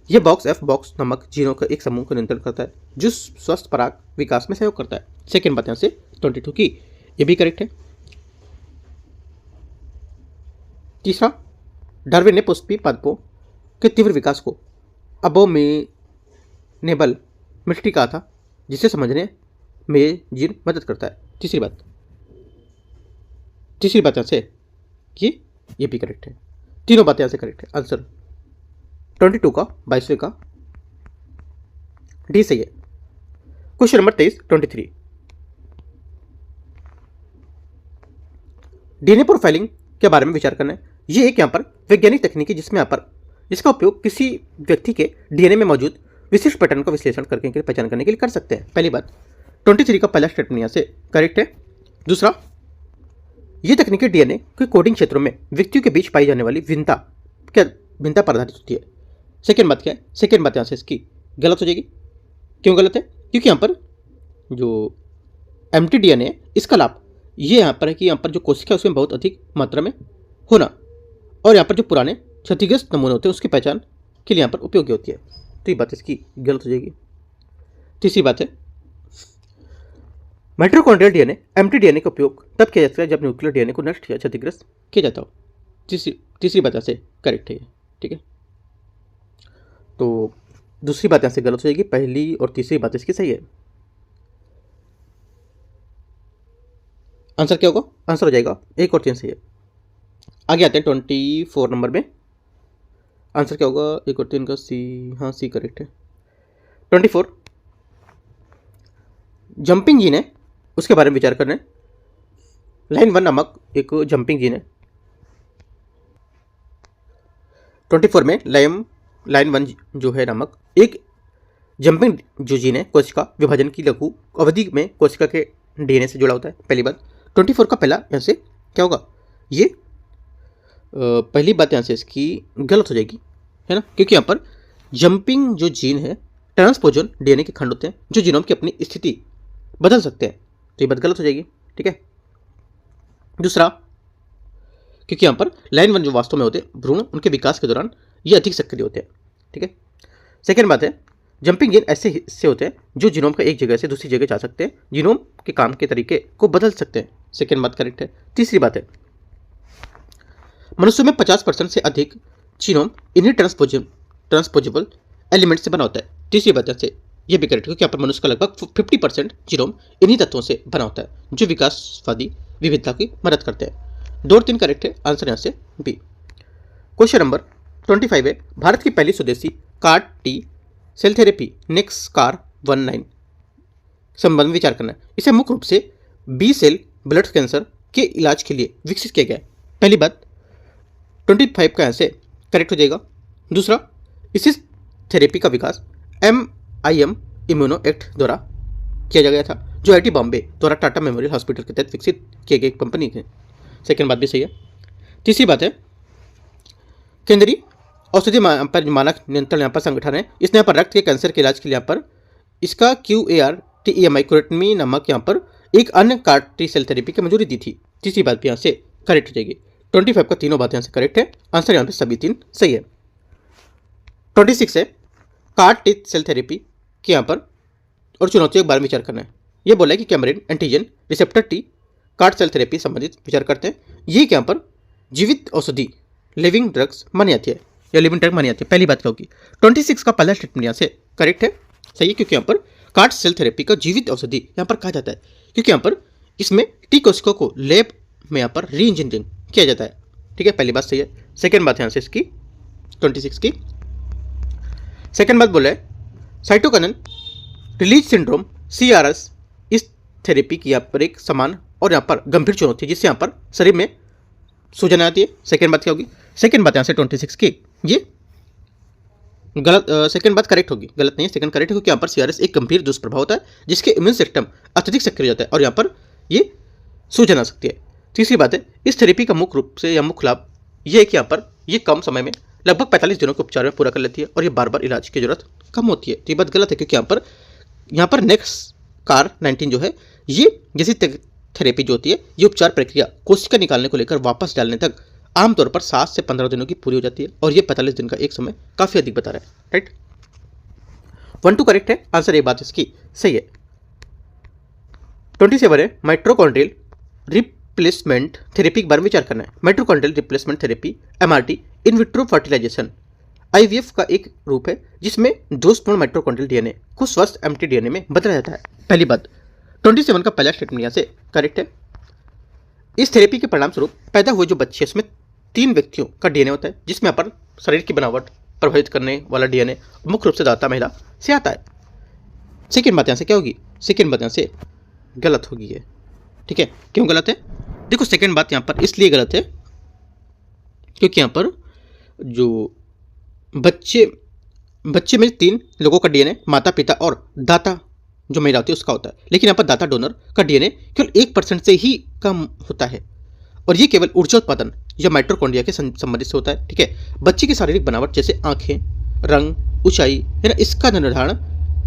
यह बॉक्स नामक जीनों का एक समूह को नियंत्रण करता है जो स्वस्थ पराग विकास में सहयोग करता है। सेकेंड बात यहाँ से 22 की ये भी करेक्ट है। तीसरा, डार्विन ने पुष्पी पादपों के तीव्र विकास को अबोमिनेबल मिस्ट्री कहा था, जिसे समझने में ये जीन मदद करता है। तीसरी बात यहाँ से ये भी करेक्ट है। तीनों बातें यहाँ से करेक्ट है। आंसर 22 का 22वें का डी सही है। क्वेश्चन नंबर 23 डीएनए प्रोफाइलिंग के बारे में विचार करना है। ये एक यहाँ पर वैज्ञानिक तकनीक है जिसका उपयोग किसी व्यक्ति के डीएनए में मौजूद विशिष्ट पैटर्न का विश्लेषण करके पहचान करने के लिए कर सकते हैं। पहली बात 23 का पहला स्टेटमेंट यहाँ से करेक्ट है। दूसरा, ये तकनीकी डीएनए के कोडिंग क्षेत्रों में व्यक्तियों के बीच पाई जाने वाली भिन्नता पर आधारित होती है। सेकेंड बात क्या है? सेकेंड बात यहाँ से इसकी गलत हो जाएगी। क्यों गलत है? क्योंकि यहाँ पर जो एम्प्टी डीएनए है इसका लाभ ये यहाँ पर है कि यहाँ पर जो कोशिका है उसमें बहुत अधिक मात्रा में होना और यहाँ पर जो पुराने क्षतिग्रस्त नमूने होते हैं उसकी पहचान के लिए यहाँ पर उपयोगी होती है। तो ये बात इसकी गलत हो जाएगी। तीसरी बात है माइटोकॉन्ड्रियल डीएनए mtDNA का उपयोग तब किया जाता है जब न्यूक्लियर डीएनए को नष्ट या क्षतिग्रस्त किया जाता हो। तीसरी बात यहाँ से करेक्ट है ये, ठीक है। तो दूसरी बात यहाँ से गलत हो जाएगी, पहली और तीसरी बात इसकी सही है। आंसर क्या होगा? आंसर हो जाएगा 1 और 3 सही है। आगे आते हैं 24 नंबर में। आंसर क्या होगा? 1 और 3 का सी, हाँ सी करेक्ट है। 24 जंपिंग जीन है, उसके बारे में विचार करना है। लाइन 1 नामक एक जंपिंग जीन है। 24 में लाइन 1 जो है नामक एक जंपिंग जो जीन है कोशिका विभाजन की लघु अवधि में कोशिका के डीएनए से जुड़ा होता है। पहली बात 24 का पहला यहाँ से क्या होगा? ये पहली बात यहाँ से इसकी गलत हो जाएगी, है ना, क्योंकि यहाँ पर जंपिंग जो जीन है ट्रांसपोजन डीएनए के खंड होते हैं जो जीनोम की अपनी स्थिति बदल सकते हैं, तो ये बात गलत हो जाएगी, ठीक है। दूसरा, क्योंकि यहाँ पर लाइन 1 जो वास्तव में होते हैं भ्रूण, उनके विकास के दौरान ये अधिक सक्रिय होते हैं, ठीक है। सेकेंड बात है जंपिंग जीन ऐसे हिस्से होते हैं जो जीनोम का एक जगह से दूसरी जगह जा सकते हैं, जीनोम के काम के तरीके को बदल सकते हैं। सेकेंड बात करेक्ट है। तीसरी बात है मनुष्यों में 50% से अधिक जीनोम इन्हीं ट्रांसपोजेबल एलिमेंट से बना होता है। तीसरी बात से ये भी करेक्ट है, क्योंकि यहाँ पर मनुष्य का लगभग 50% जीनोम इन्हीं तत्वों से बना होता है जो विकासवादी विविधता की मदद करते हैं। 2 और 3 करेक्ट है, आंसर यहाँ से बी। क्वेश्चन नंबर 25 है भारत की पहली स्वदेशी CAR T सेल थेरेपी नेक्सकार 19 संबंध में विचार करना है। इसे मुख्य रूप से बी सेल ब्लड कैंसर के इलाज के लिए विकसित किया गया है। पहली बात 25 का आंसर करेक्ट हो जाएगा। दूसरा, इस थेरेपी का विकास MIM इम्यूनो एक्ट द्वारा किया गया था जो IIT बॉम्बे द्वारा टाटा मेमोरियल हॉस्पिटल के तहत विकसित किए गए कंपनी है। सेकेंड बात भी सही है। तीसरी बात है केंद्रीय औषधि मानक नियंत्रण यहाँ पर संगठन है, इसने यहाँ पर रक्त के कैंसर के इलाज के लिए यहाँ पर इसका QARTEMI कुरेटमी नामक यहाँ पर एक अन्य CAR T सेल थेरेपी की मंजूरी दी थी। तीसरी बात भी यहाँ से करेक्ट हो जाएगी। 25 का तीनों बात यहाँ से करेक्ट है, आंसर यहाँ पे सभी 3 सही है। 26 है CAR T सेल थेरेपी के यहाँ पर और चुनौतियों के बारे में विचार करना है। ये बोला है कि chimeric antigen receptor T CAR cell therapy संबंधित विचार करते हैं। ये यहाँ पर जीवित औषधि लिविंग ड्रग्स मानी जाती है या लिविंग ड्रग मानी जाती है। पहली बात क्या होगी? 26 का पहला स्टेटमेंट यहाँ से करेक्ट है, सही है, क्योंकि यहाँ पर CAR सेल थेरेपी का जीवित औषधि यहाँ पर कहा जाता है, क्योंकि यहाँ पर इसमें टी कोशिकाओं को लैब में यहाँ पर री इंजीनियरिंग किया जाता है, ठीक है। पहली बात सही है। सेकेंड बात यहाँ से इसकी 26 की सेकेंड बात बोला है साइटोकिनिन रिलीज सिंड्रोम CRS इस थेरेपी की यहाँ पर एक समान और यहाँ पर गंभीर चुनौती है जिससे यहाँ पर शरीर में सूजन आती है। सेकेंड बात क्या होगी? सेकेंड बात यहाँ से 26 की ये गलत, सेकेंड बात करेक्ट होगी, गलत नहीं है, सेकेंड करेक्ट है, क्योंकि यहाँ पर CRS एक गंभीर दुष्प्रभाव होता है जिसके इम्यून सिस्टम अत्यधिक सक्रिय हो जाता है और यहाँ पर ये सूजन आ सकती है। तीसरी बात है इस थेरेपी का मुख्य रूप से या मुख्य लाभ ये है कि यहाँ पर ये कम समय में लगभग 45 दिनों के उपचार में पूरा कर लेती है और ये बार बार इलाज की जरूरत कम होती है। तो ये बात गलत है, क्योंकि यहाँ पर नेक्सकार 19 जो है ये जैसी थेरेपी जो होती है ये उपचार प्रक्रिया कोशिका निकालने को लेकर वापस डालने तक आमतौर पर 7 से 15 दिनों की पूरी हो जाती है और ये 45 दिन का एक समय काफी अधिक बता रहा है, राइट। 1 2 करेक्ट है, आंसर ये बात इसकी सही है। 27 है माइटोकॉन्ड्रियल रिप्लेसमेंट थेरेपी के बारे में विचार करना है। Mitochondrial replacement therapy MRT in vitro fertilization IVF का एक रूप है जिसमें दोषपूर्ण माइटोकॉन्ड्रियल डीएनए को स्वस्थ एम्प्टी डीएनए में बदला जाता है। पहली बात 27 का पहला स्टेटमेंट यहाँ से करेक्ट है। इस थेरेपी के परिणाम स्वरूप पैदा हुए जो बच्चे उसमें 3 व्यक्तियों का डीएनए होता है जिसमें यहाँ पर शरीर की बनावट प्रभावित करने वाला डीएनए मुख्य रूप से दाता महिला से आता है। सेकेंड बात यहाँ से क्या होगी? सेकेंड बात यहाँ से गलत होगी है, ठीक है। क्यों गलत है? देखो सेकेंड बात यहाँ पर इसलिए गलत है क्योंकि यहाँ पर जो बच्चे में 3 लोगों का डीएनए माता पिता और दाता जो महिला होती है उसका होता है, लेकिन यहाँ पर दाता डोनर का डीएनए केवल 1% से ही कम होता है और ये केवल ऊर्जा उत्पादन या माइटोकॉन्ड्रिया के संबंधित से होता है, ठीक है। बच्चे की शारीरिक बनावट जैसे आंखें, रंग, ऊंचाई है ना, इसका निर्धारण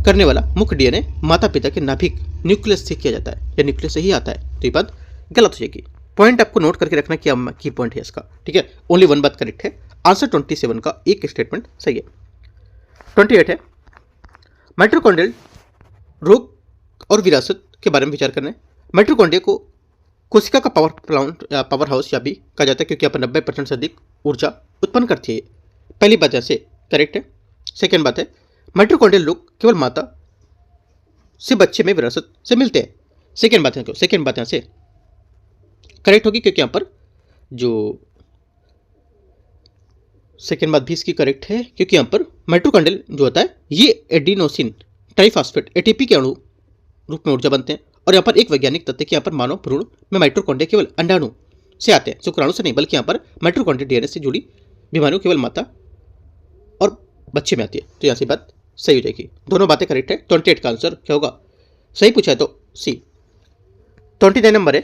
करने वाला मुख्य डीएनए माता पिता के नाभिक न्यूक्लियस से किया जाता है या न्यूक्लियस से ही आता है, तो ये बात गलत हो जाएगी। पॉइंट आपको नोट करके रखना क्या की पॉइंट है इसका, ठीक है। ओनली 1 बात करेक्ट है, आंसर 27 का एक स्टेटमेंट सही है। 28 है माइटोकॉन्ड्रियल रोग और विरासत के बारे में विचार करना है। माइटोकॉन्ड्रिया को कोशिका का पावर प्लांट या पावर हाउस या भी कहा जाता है, क्योंकि यहाँ पर 90% से अधिक ऊर्जा उत्पन्न करती है। पहली बात यहाँ से करेक्ट है। सेकेंड बात है, माइटोकॉन्ड्रियल लोग केवल माता से बच्चे में विरासत से मिलते हैं। सेकेंड बात यहाँ से करेक्ट होगी, क्योंकि यहाँ पर जो सेकेंड बात भी इसकी करेक्ट है, क्योंकि यहाँ पर माइटोकॉन्ड्रियल जो होता है ये एडिनोसिन ट्राइफॉस्फेट एटीपी के अणु रूप में ऊर्जा बनते हैं। और यहाँ पर एक वैज्ञानिक तथ्य कि यहाँ पर मानव भ्रूण में माइटोकॉन्ड्रिया केवल अंडाणु से आते हैं, शुक्राणु से नहीं, बल्कि यहाँ पर माइटोकॉन्ड्रिया डीएनए से जुड़ी बीमारियों केवल माता और बच्चे में आती है। तो यहाँ से बात सही हो जाएगी। दोनों बातें करेक्ट है। 28 का आंसर क्या होगा? सही पूछा है तो सी। 29 नंबर है,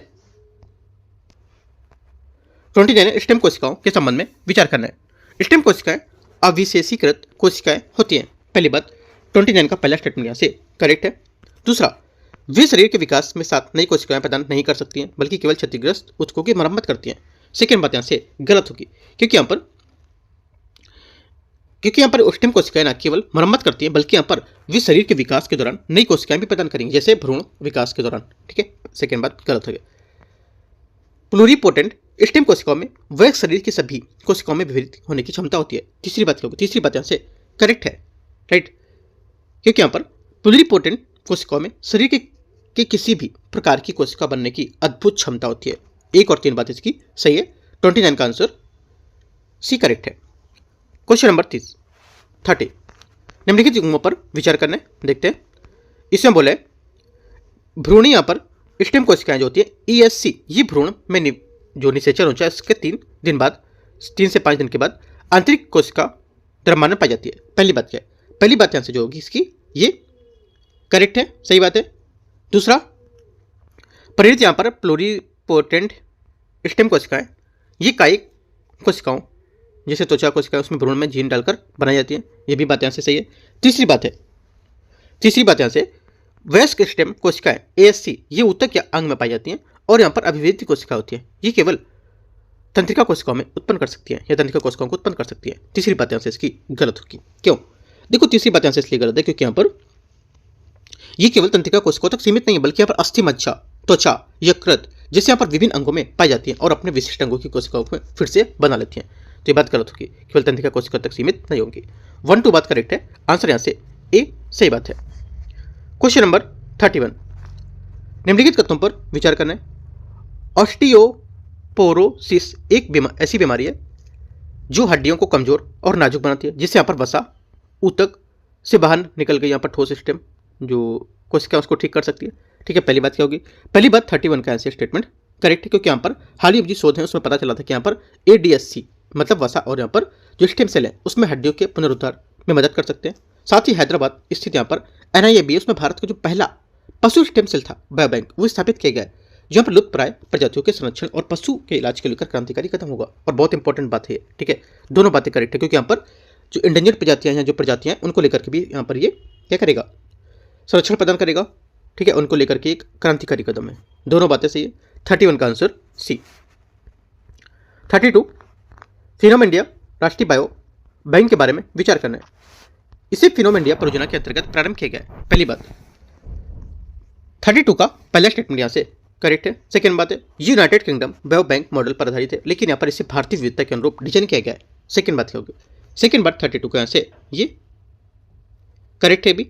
29 स्टेम कोशिकाओं के संबंध में विचार करना है। स्टेम कोशिकाएं अविशेषीकृत कोशिकाएं होती हैं। पहली बात 29 का पहला स्टेटमेंट यहाँ से करेक्ट है। दूसरा, वे शरीर के विकास में साथ नई कोशिकाएं प्रदान नहीं कर सकती हैं, बल्कि केवल क्षतिग्रस्त ऊतकों की मरम्मत करती हैं। सेकेंड बात यहाँ से गलत होगी, क्योंकि यहाँ पर स्टेम कोशिकाएं न केवल मरम्मत करती हैं, बल्कि यहाँ पर वे शरीर के विकास के दौरान नई कोशिकाएं भी प्रदान करेंगी, जैसे भ्रूण विकास के दौरान। ठीक है, सेकेंड बात गलत हो गया। प्लूरिपोटेंट स्टेम कोशिकाओं में वह शरीर की सभी कोशिकाओं में विभेदित होने की क्षमता होती है। तीसरी बात क्या होगी? तीसरी बात यहाँ से करेक्ट है, राइट, क्योंकि यहाँ पर प्लूरिपोटेंट कोशिकाओं में शरीर के किसी भी प्रकार की कोशिका बनने की अद्भुत क्षमता होती है। 1 और 3 बात इसकी सही है। 29 का आंसर सी करेक्ट है। क्वेश्चन नंबर 30 निम्नलिखित युग्मों पर विचार करने देखते हैं। इसमें बोले भ्रूणी यहाँ पर स्टेम कोशिकाएं जो होती है ESC, ये भ्रूण में जो निषेचन होता है इसके 3 दिन बाद, 3 से 5 दिन के बाद आंतरिक कोशिका द्रव्यमान में पाई जाती है। पहली बात क्या है? पहली बात यहाँ से जो होगी इसकी ये करेक्ट है, सही बात है। दूसरा, परिणित यहाँ पर प्लूरिपोटेंट स्टेम कोशिकाएं ये कायिक कोशिकाओं जैसे त्वचा कोशिकाएं उसमें भ्रूण में जीन डालकर बनाई जाती है, ये भी बात यहाँ से सही है। तीसरी बात यहाँ से वयस्क स्टेम कोशिकाएं ASC ये ऊतक या अंग में पाई जाती हैं, और यहाँ पर अभिव्यक्ति कोशिका होती है, ये केवल तंत्रिका कोशिकाओं में उत्पन्न कर सकती है या तंत्रिका कोशिकाओं को उत्पन्न कर सकती है। तीसरी बात यहाँ से इसकी गलत होगी। क्यों? देखो, तीसरी बात यहाँ से इसलिए गलत है क्योंकि यहाँ पर ये केवल तंत्रिका कोशिकाओं तक सीमित नहीं है, बल्कि यहाँ पर अस्थि मज्जा, त्वचा, यकृत जैसे यहाँ पर विभिन्न अंगों में पाई जाती है और अपने विशिष्ट अंगों की कोशिकाओं को फिर से बना लेती हैं। तो ये बात गलत होगी, केवल तंत्रिका कोशिका तक सीमित नहीं होंगी। 1 2 बात करेक्ट है, आंसर यहाँ से ए सही बात है। क्वेश्चन नंबर 31 निम्नलिखित तथ्यों पर विचार करना है। ऑस्टियोपोरोसिस एक ऐसी बीमारी है जो हड्डियों को कमजोर और नाजुक बनाती है, जिससे यहाँ पर वसा ऊतक से बाहर निकल गई यहाँ पर ठोस स्टेम जो कोशिका उसको ठीक कर सकती है। ठीक है, पहली बात क्या होगी? पहली बात 31 का आंसर स्टेटमेंट करेक्ट है, क्योंकि यहाँ पर हाल ही जो शोध है उसमें पता चला था कि यहाँ पर ADSC मतलब वसा और यहाँ पर जो स्टेम सेल है उसमें हड्डियों के पुनरुद्धार में मदद कर सकते हैं। साथ ही हैदराबाद स्थित यहाँ पर NIABS में भारत का जो पहला पशु स्टेम सेल था बायोबैंक वो स्थापित किया गया है, जहाँ पर लुप्त प्राय प्रजातियों के संरक्षण और पशु के इलाज के लेकर क्रांतिकारी कदम होगा। और बहुत इंपॉर्टेंट बात है, ठीक है, दोनों बातें करेक्ट है, क्योंकि यहाँ पर जो इंडेंजर्ड प्रजातियां हैं, जो प्रजातियां उनको लेकर के भी यहाँ पर ये क्या करेगा? संरक्षण प्रदान करेगा। ठीक है, उनको लेकर के एक क्रांतिकारी कदम है। दोनों बातें सही है। 31 का आंसर सी। 32 फिनोम इंडिया राष्ट्रीय बायो बैंक के बारे में विचार करना है। इसे फिनोम इंडिया परियोजना के अंतर्गत प्रारंभ किया गया है। पहली बात 32 का पहला स्टेटमेंट यहाँ से करेक्ट है। सेकेंड बात है, United kingdom bio bank model पर आधारित है, लेकिन यहाँ पर इसे भारतीय विविधता के अनुरूप डिजाइन किया गया है। सेकेंड बात क्या होगी? सेकेंड बात 32 का यहाँ से ये करेक्ट है भी,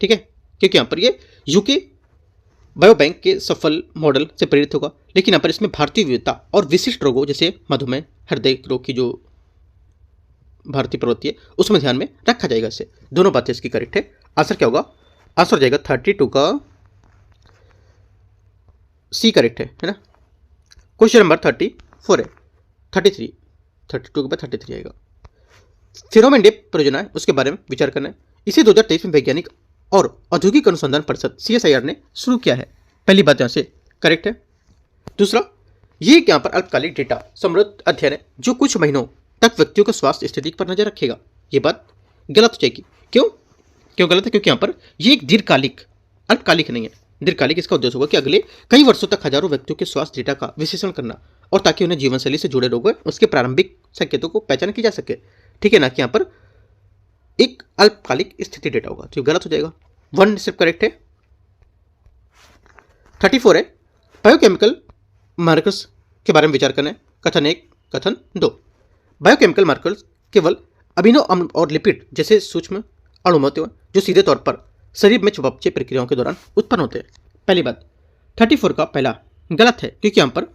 ठीक है, क्योंकि यहाँ पर ये यूके बायो बैंक के सफल मॉडल से प्रेरित होगा, लेकिन यहाँ पर इसमें भारतीय विविधता और विशिष्ट रोगों जैसे मधुमेह, हृदय रोग की जो भारतीय प्रवृत्ति है उसमें ध्यान में रखा जाएगा। इसे दोनों बातें इसकी करेक्ट है। आंसर क्या होगा? आंसर हो जाएगा 32 का सी करेक्ट है ना। क्वेश्चन नंबर 34 है, 32 के बाद 33 आएगा। फिनोम इंडिया परियोजना है उसके बारे में विचार करना है। इसे 2023 में वैज्ञानिक और औद्योगिक अनुसंधान परिषद CSIR ने शुरू किया है। पहली बात यहाँ से करेक्ट है। दूसरा, ये यहाँ पर अल्पकालिक डेटा समृद्ध अध्ययन है जो कुछ महीनों तक व्यक्तियों के स्वास्थ्य स्थिति पर नजर रखेगा। ये बात गलत हो जाएगी। क्यों गलत है? क्योंकि यहाँ पर ये एक दीर्घकालिक, अल्पकालिक नहीं है, दीर्घकालिक। इसका उद्देश्य होगा कि अगले कई वर्षों तक हजारों व्यक्तियों के स्वास्थ्य डेटा का विश्लेषण करना और ताकि उन्हें जीवन शैली से जुड़े रोगों उसके प्रारंभिक संकेतों को पहचान की जा सके। ठीक है ना, कि यहाँ पर एक अल्पकालिक स्थिति डेटा होगा, तो गलत हो जाएगा। 1 सिर्फ करेक्ट है। 34 है बायोकेमिकल मार्कर्स के बारे में विचार करना है। कथन 1, कथन 2। बायोकेमिकल मार्कर्स केवल अमीनो अम्ल और लिपिड जैसे सूक्ष्म अणु होते हैं जो सीधे तौर पर शरीर में चयापचय प्रक्रियाओं के दौरान उत्पन्न होते हैं। पहली बात 34 का पहला गलत है, क्योंकि यहाँ पर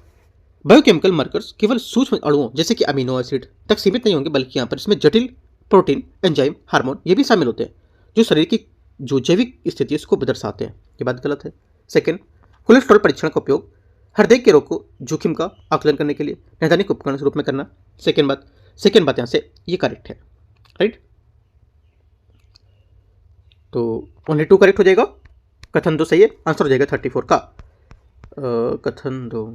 बायोकेमिकल मार्कर्स केवल सूक्ष्म अणुओं जैसे कि अमीनो एसिड तक सीमित नहीं होंगे, बल्कि यहाँ पर इसमें जटिल प्रोटीन, एंजाइम, हार्मोन ये भी शामिल होते हैं जो शरीर की जो जैविक स्थिति है उसको दर्शाते हैं। ये बात गलत है। सेकेंड, कोलेस्ट्रॉल परीक्षण का उपयोग हृदय के रोग को जोखिम का आकलन करने के लिए नैदानिक उपकरण के रूप में करना। सेकेंड बात यहाँ से ये करेक्ट है, राइट। तो ओनली 2 करेक्ट हो जाएगा, कथन 2 सही है। आंसर हो जाएगा 34 का कथन 2।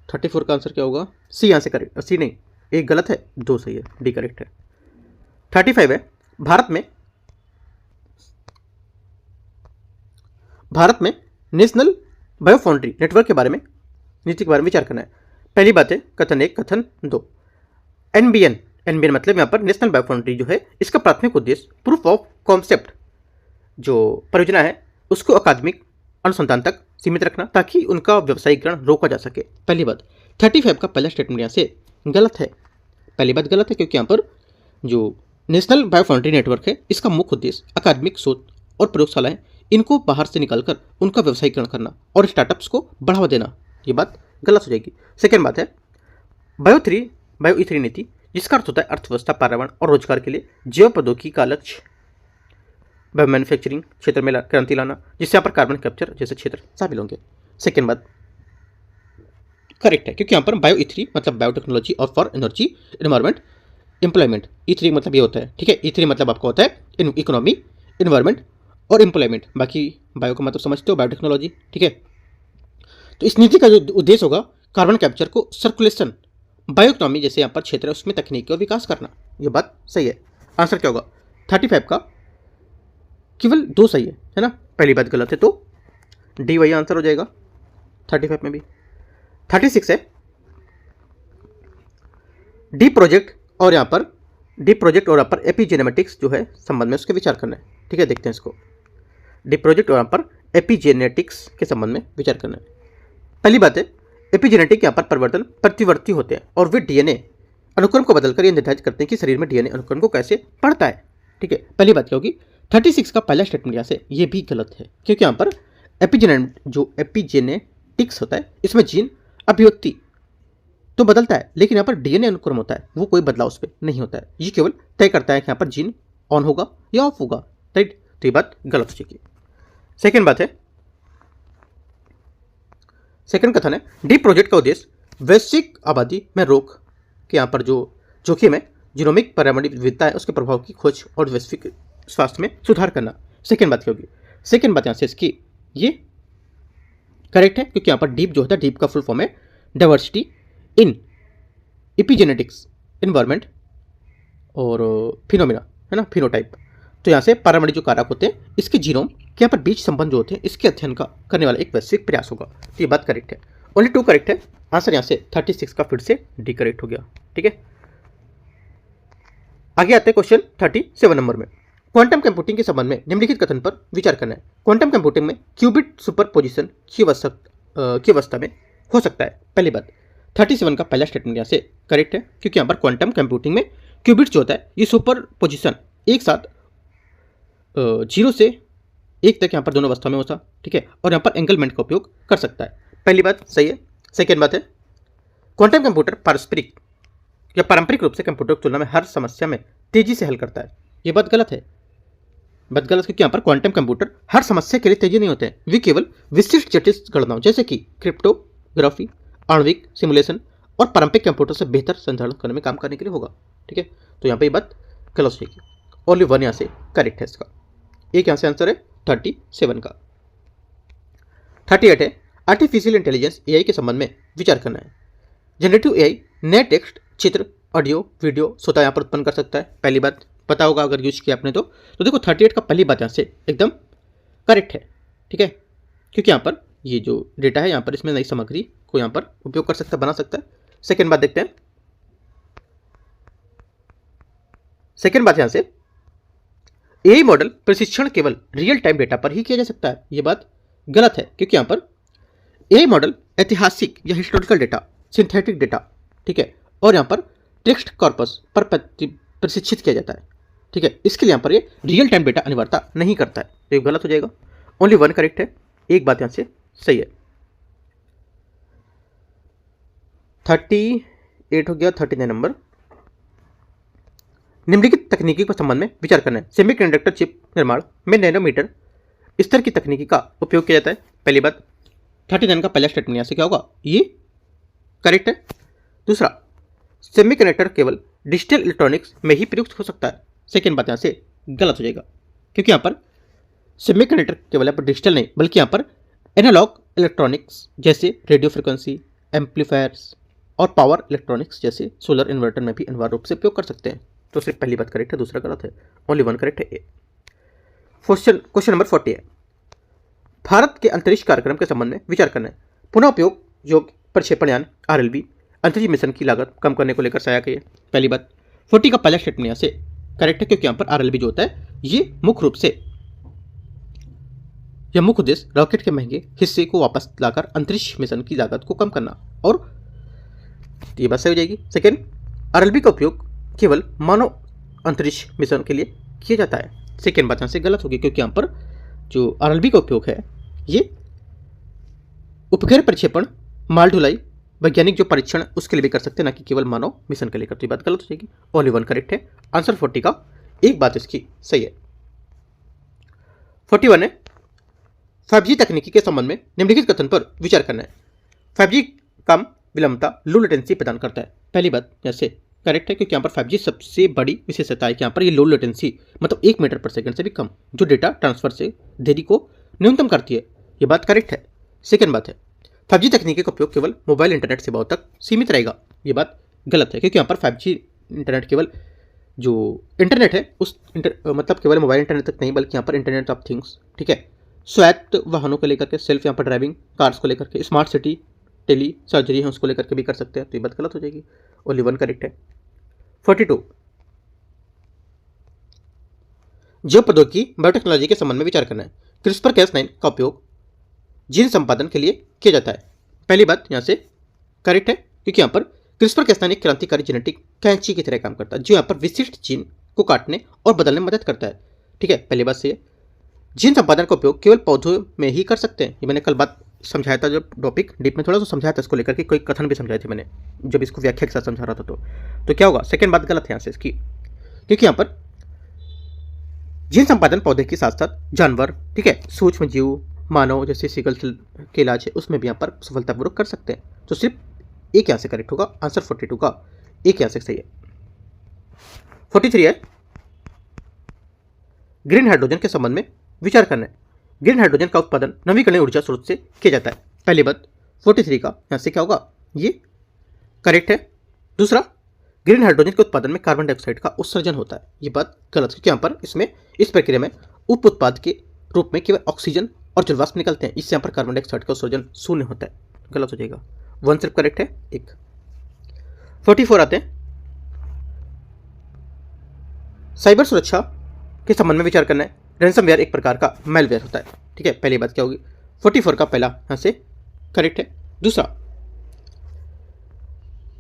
34 का आंसर क्या होगा? सी यहाँ से करेक्ट, सी नहीं, एक गलत है, 2 सही है, डी करेक्ट है। 35 है भारत में नेशनल बायोफाउंड्री नेटवर्क के बारे में नीति के बारे में विचार करना है। पहली बात है कथन 1, कथन 2। एनबीएन मतलब यहाँ पर नेशनल बायोफाउंड्री जो है इसका प्राथमिक उद्देश्य प्रूफ ऑफ कॉन्सेप्ट जो परियोजना है उसको अकादमिक अनुसंधान तक सीमित रखना ताकि उनका व्यावसायीकरण रोका जा सके। पहली बात 35 का पहला स्टेटमेंट यहाँ से गलत है। पहली बात गलत है क्योंकि यहाँ पर जो नेशनल बायोफाउंड्री नेटवर्क है इसका मुख्य उद्देश्य अकादमिक शोध और प्रयोगशालाएं इनको बाहर से निकालकर उनका व्यवसायीकरण करना और स्टार्टअप्स को बढ़ावा देना। ये बात गलत हो जाएगी। सेकेंड बात है बायो ई3 नीति जिसका अर्थ होता है अर्थव्यवस्था, पर्यावरण और रोजगार के लिए जैव प्रौद्योगिकी का लक्ष्य बायो मैन्युफैक्चरिंग क्षेत्र में क्रांति लाना, जिससे यहाँ पर कार्बन कैप्चर जैसे क्षेत्र शामिल होंगे। सेकेंड बात करेक्ट है क्योंकि यहाँ पर बायो ई3 मतलब बायोटेक्नोलॉजी और फॉर एनर्जी एनवायरमेंट एम्प्लॉयमेंट। ई3 मतलब ये होता है, ठीक है। ई3 मतलब आपका होता है इकोनॉमी, एनवायरमेंट और एम्प्लॉयमेंट। बाकी बायो का मतलब समझते हो, बायोटेक्नोलॉजी, ठीक है। तो इस नीति का जो उद्देश्य होगा कार्बन कैप्चर को सर्कुलेशन, बायो इकोनॉमी जैसे यहाँ पर क्षेत्र है उसमें तकनीक का विकास करना। ये बात सही है। आंसर क्या होगा? 35 का केवल 2 सही है ना। पहली बात गलत है तो डी वही आंसर हो जाएगा 35 में भी। 36 है डी प्रोजेक्ट और यहाँ पर एपिजेनेटिक्स जो है संबंध में उसके विचार करना है, ठीक है। देखते हैं इसको। डी प्रोजेक्ट और यहाँ पर एपिजेनेटिक्स के संबंध में विचार करना है। पहली बात है एपिजेनेटिक यहाँ पर परिवर्तन प्रतिवर्ती होते हैं और वे डीएनए अनुक्रम को बदलकर यह निर्धारित करते हैं कि शरीर में डीएनए अनुक्रम को कैसे पढ़ता है, ठीक है। पहली बात क्या होगी? 36 का पहला स्टेटमेंट यहाँ से ये भी गलत है क्योंकि यहाँ पर एपिजेनेटिक्स होता है इसमें जीन अभिव्यक्ति तो बदलता है लेकिन यहाँ पर डीएनए अनुक्रम होता है वो कोई बदलाव उस पर नहीं होता है। ये केवल तय करता है कि यहाँ पर जीन ऑन होगा या ऑफ होगा, राइट। तो ये बात गलत हो जाएगी। सेकेंड कथन है डी प्रोजेक्ट का उद्देश्य वैश्विक आबादी में रोग के यहाँ पर जो जोखिम है जीनोमिक पर्यावरणीय विविधता है उसके प्रभाव की खोज और वैश्विक स्वास्थ्य में सुधार करना। सेकेंड बात क्या होगी? सेकेंड बात यहाँ से इसकी ये करेक्ट है क्योंकि यहाँ पर डीप जो होता है डीप का फुल फॉर्म है डाइवर्सिटी इन एपिजेनेटिक्स एनवायरमेंट और फिनोमिना, है ना, फिनोटाइप। तो यहाँ से पर्यावरणीय जो कारक होते हैं इसके जीनोम के यहाँ पर बीच संबंध जो होते हैं इसके अध्ययन का करने वाला एक वैश्विक प्रयास होगा। तो ये बात करेक्ट है। ओनली 2 करेक्ट है। आंसर यहाँ से 36 का फिर से डी करेक्ट हो गया, ठीक है। आगे आते हैं क्वेश्चन 37 नंबर में। क्वांटम कंप्यूटिंग के संबंध में निम्नलिखित कथन पर विचार करना है। क्वांटम कंप्यूटिंग में क्यूबिट सुपरपोजिशन की अवस्था में हो सकता है। पहली बात 37 का पहला स्टेटमेंट यहाँ से करेक्ट है क्योंकि यहाँ पर क्वांटम कंप्यूटिंग में क्यूबिट जो होता है ये सुपरपोजिशन एक साथ 0 से 1 तक यहाँ पर दोनों अवस्था में होता, ठीक है। और यहाँ पर एंगलमेंट का उपयोग कर सकता है। पहली बात सही है। सेकेंड बात है क्वांटम कंप्यूटर पारंपरिक रूप से कंप्यूटर की तुलना में हर समस्या में तेजी से हल करता है। ये बात गलत है। बात गलत क्योंकि यहाँ पर क्वांटम कंप्यूटर हर समस्या के लिए तेजी नहीं होते हैं, वे केवल विशिष्ट जटिल गणनाओं जैसे कि क्रिप्टोग्राफी, आणविक सिमुलेशन और पारंपरिक कंप्यूटर से बेहतर संचालन करने में काम करने के लिए होगा, ठीक है। तो यहाँ पर ये बात गलत हो जाएगी। ओनली 1 यहाँ से करेक्ट है इसका। एक यहाँ से आंसर है 37 का। 38 है आर्टिफिशियल इंटेलिजेंस एआई के संबंध में विचार करना है। जनरेटिव एआई नए टेक्स्ट, चित्र, ऑडियो, वीडियो स्वतः यहाँ पर उत्पन्न कर सकता है। पहली बात पता होगा अगर यूज किया आपने तो देखो 38 का पहली बात यहाँ से एकदम करेक्ट है, ठीक है। क्योंकि यहाँ पर ये जो डेटा है यहाँ पर इसमें नई सामग्री को यहाँ पर उपयोग कर सकता है, बना सकता है। सेकेंड बात देखते हैं। सेकेंड बात यहाँ से एआई मॉडल प्रशिक्षण केवल रियल टाइम डेटा पर ही किया जा सकता है। ये बात गलत है क्योंकि यहाँ पर एआई मॉडल ऐतिहासिक या हिस्टोरिकल डेटा, सिंथेटिक डेटा, ठीक है, और यहाँ पर टेक्स्ट कॉर्पस पर प्रशिक्षित किया जाता है, ठीक है। इसके लिए यहाँ पर ये रियल टाइम डेटा अनिवार्यता नहीं करता है, तो ये गलत हो जाएगा। ओनली वन करेक्ट है, एक बात यहाँ से सही है। 38 हो गया। 39 नंबर, निम्नलिखित तकनीकी के संबंध में विचार करना है। सेमीकंडक्टर चिप निर्माण में नैनोमीटर स्तर की तकनीकी का उपयोग किया जाता है। पहली बात, 39 का पहला स्टेटमेंट यहाँ से क्या होगा, ये करेक्ट है। दूसरा, सेमीकंडक्टर केवल डिजिटल इलेक्ट्रॉनिक्स में ही प्रयुक्त हो सकता है। सेकेंड बात यहाँ से गलत हो जाएगा, क्योंकि यहाँ पर सेमीकंडक्टर केवल यहाँ पर डिजिटल नहीं, बल्कि यहाँ पर एनालॉग इलेक्ट्रॉनिक्स जैसे रेडियो फ्रिक्वेंसी, एम्पलीफायर्स और पावर इलेक्ट्रॉनिक्स जैसे सोलर इन्वर्टर में भी अनिवार्य रूप से उपयोग कर सकते हैं। तो सिर्फ पहली बात करेक्ट है, दूसरा गलत है। ओनली वन करेक्ट है। क्वेश्चन नंबर 40 है, भारत के अंतरिक्ष कार्यक्रम के संबंध में विचार करना है। पुनः उपयोग योग्य प्रक्षेपण यान RLB अंतरिक्ष मिशन की लागत कम करने को लेकर साया गई है। पहली बात, 40 का पहला स्टेटमेंट यहाँ से करेक्ट है, क्योंकि यहाँ पर RLB जो होता है ये मुख्य रूप से यह मुख्य उद्देश्य रॉकेट के महंगे हिस्से को वापस लाकर अंतरिक्ष मिशन की लागत को कम करना, और ये बात सही हो जाएगी। सेकेंड, RLB का उपयोग केवल मानव अंतरिक्ष मिशन के लिए किया जाता है। सेकेंड बात यहाँ से गलत होगी, क्योंकि यहाँ पर जो RLB का उपयोग है ये उपग्रह प्रक्षेपण, माल ढुलाई, वैज्ञानिक जो परीक्षण उसके लिए भी कर सकते हैं, ना कि केवल मानव मिशन के लिए करते। बात गलत हो जाएगी। ओनली वन करेक्ट है। आंसर 40 का एक बात इसकी सही है। 41 है, 5G तकनीकी के संबंध में निम्नलिखित कथन पर विचार करना है। 5G कम विलंबता, लो लेटेंसी प्रदान करता है। पहली बात जैसे करेक्ट है, क्योंकि यहाँ पर 5G सबसे बड़ी विशेषता है कि यहाँ पर ये लो लेटेंसी मतलब 1 मीटर पर सेकंड से भी कम जो डेटा ट्रांसफर से देरी को न्यूनतम करती है। ये बात करेक्ट है। सेकेंड बात है, 5G तकनीकी का उपयोग केवल मोबाइल इंटरनेट सेवाओं तक सीमित रहेगा। ये बात गलत है, क्योंकि यहाँ पर 5G इंटरनेट केवल जो इंटरनेट है उस मतलब केवल मोबाइल इंटरनेट तक नहीं, बल्कि यहाँ पर इंटरनेट ऑफ थिंग्स, ठीक है, स्वायत्त वाहनों को लेकर के, सेल्फ यहाँ पर ड्राइविंग कार्स को लेकर के, स्मार्ट सिटी, टेली सर्जरी है उसको लेकर के भी कर सकते हैं। तो ये बात गलत हो जाएगी। ओनली वन करेक्ट है। 42, जैव प्रौद्योगिकी बायोटेक्नोलॉजी के संबंध में विचार करना है। CRISPR-Cas9 का उपयोग जीन संपादन के लिए किया जाता है। पहली बात यहाँ से करेक्ट है, क्योंकि यहाँ पर CRISPR-Cas9 एक क्रांतिकारी जेनेटिक कैंची की तरह काम करता है, जो यहाँ पर विशिष्ट जीन को काटने और बदलने में मदद करता है, ठीक है। पहली बात से जीन संपादन का उपयोग केवल पौधों में ही कर सकते हैं। ये मैंने कल बात समझाया था, जब टॉपिक डीप में थोड़ा सा समझाया था इसको लेकर के, कोई कथन भी समझाए थे मैंने जब इसको व्याख्या के साथ समझा रहा था। तो क्या होगा, सेकेंड बात गलत है यहाँ से इसकी, क्योंकि यहाँ पर जीन संपादन पौधे के साथ साथ जानवर, ठीक है, सूक्ष्म जीव, मानव जैसे सिकल सेल के इलाज है उसमें भी यहाँ पर सफलतापूर्वक कर सकते हैं। तो सिर्फ एक यहाँ से करेक्ट होगा। आंसर 42 का एक यहाँ से सही है। 43 है, ग्रीन हाइड्रोजन के संबंध में विचार करना है। ग्रीन हाइड्रोजन का उत्पादन नवीकरणीय ऊर्जा स्रोत से किया जाता है। पहली बात 43 का यहाँ से क्या होगा, ये करेक्ट है। दूसरा, ग्रीन हाइड्रोजन के उत्पादन में कार्बन डाइऑक्साइड का उत्सर्जन होता है। ये बात गलत है, क्योंकि यहाँ पर इसमें इस प्रक्रिया में उप उत्पाद के रूप में केवल ऑक्सीजन और जलवाष्प निकलते हैं, इससे यहाँ पर कार्बन डाइऑक्साइड का उत्सर्जन शून्य होता है। गलत हो जाएगा। वन सिर्फ करेक्ट है, एक। 44 आते हैं, साइबर सुरक्षा के संबंध में विचार करना है। रैंसमवेयर एक प्रकार का मेलवेयर होता है, ठीक है। पहली बात क्या होगी, 44 का पहला यहाँ से करेक्ट है। दूसरा,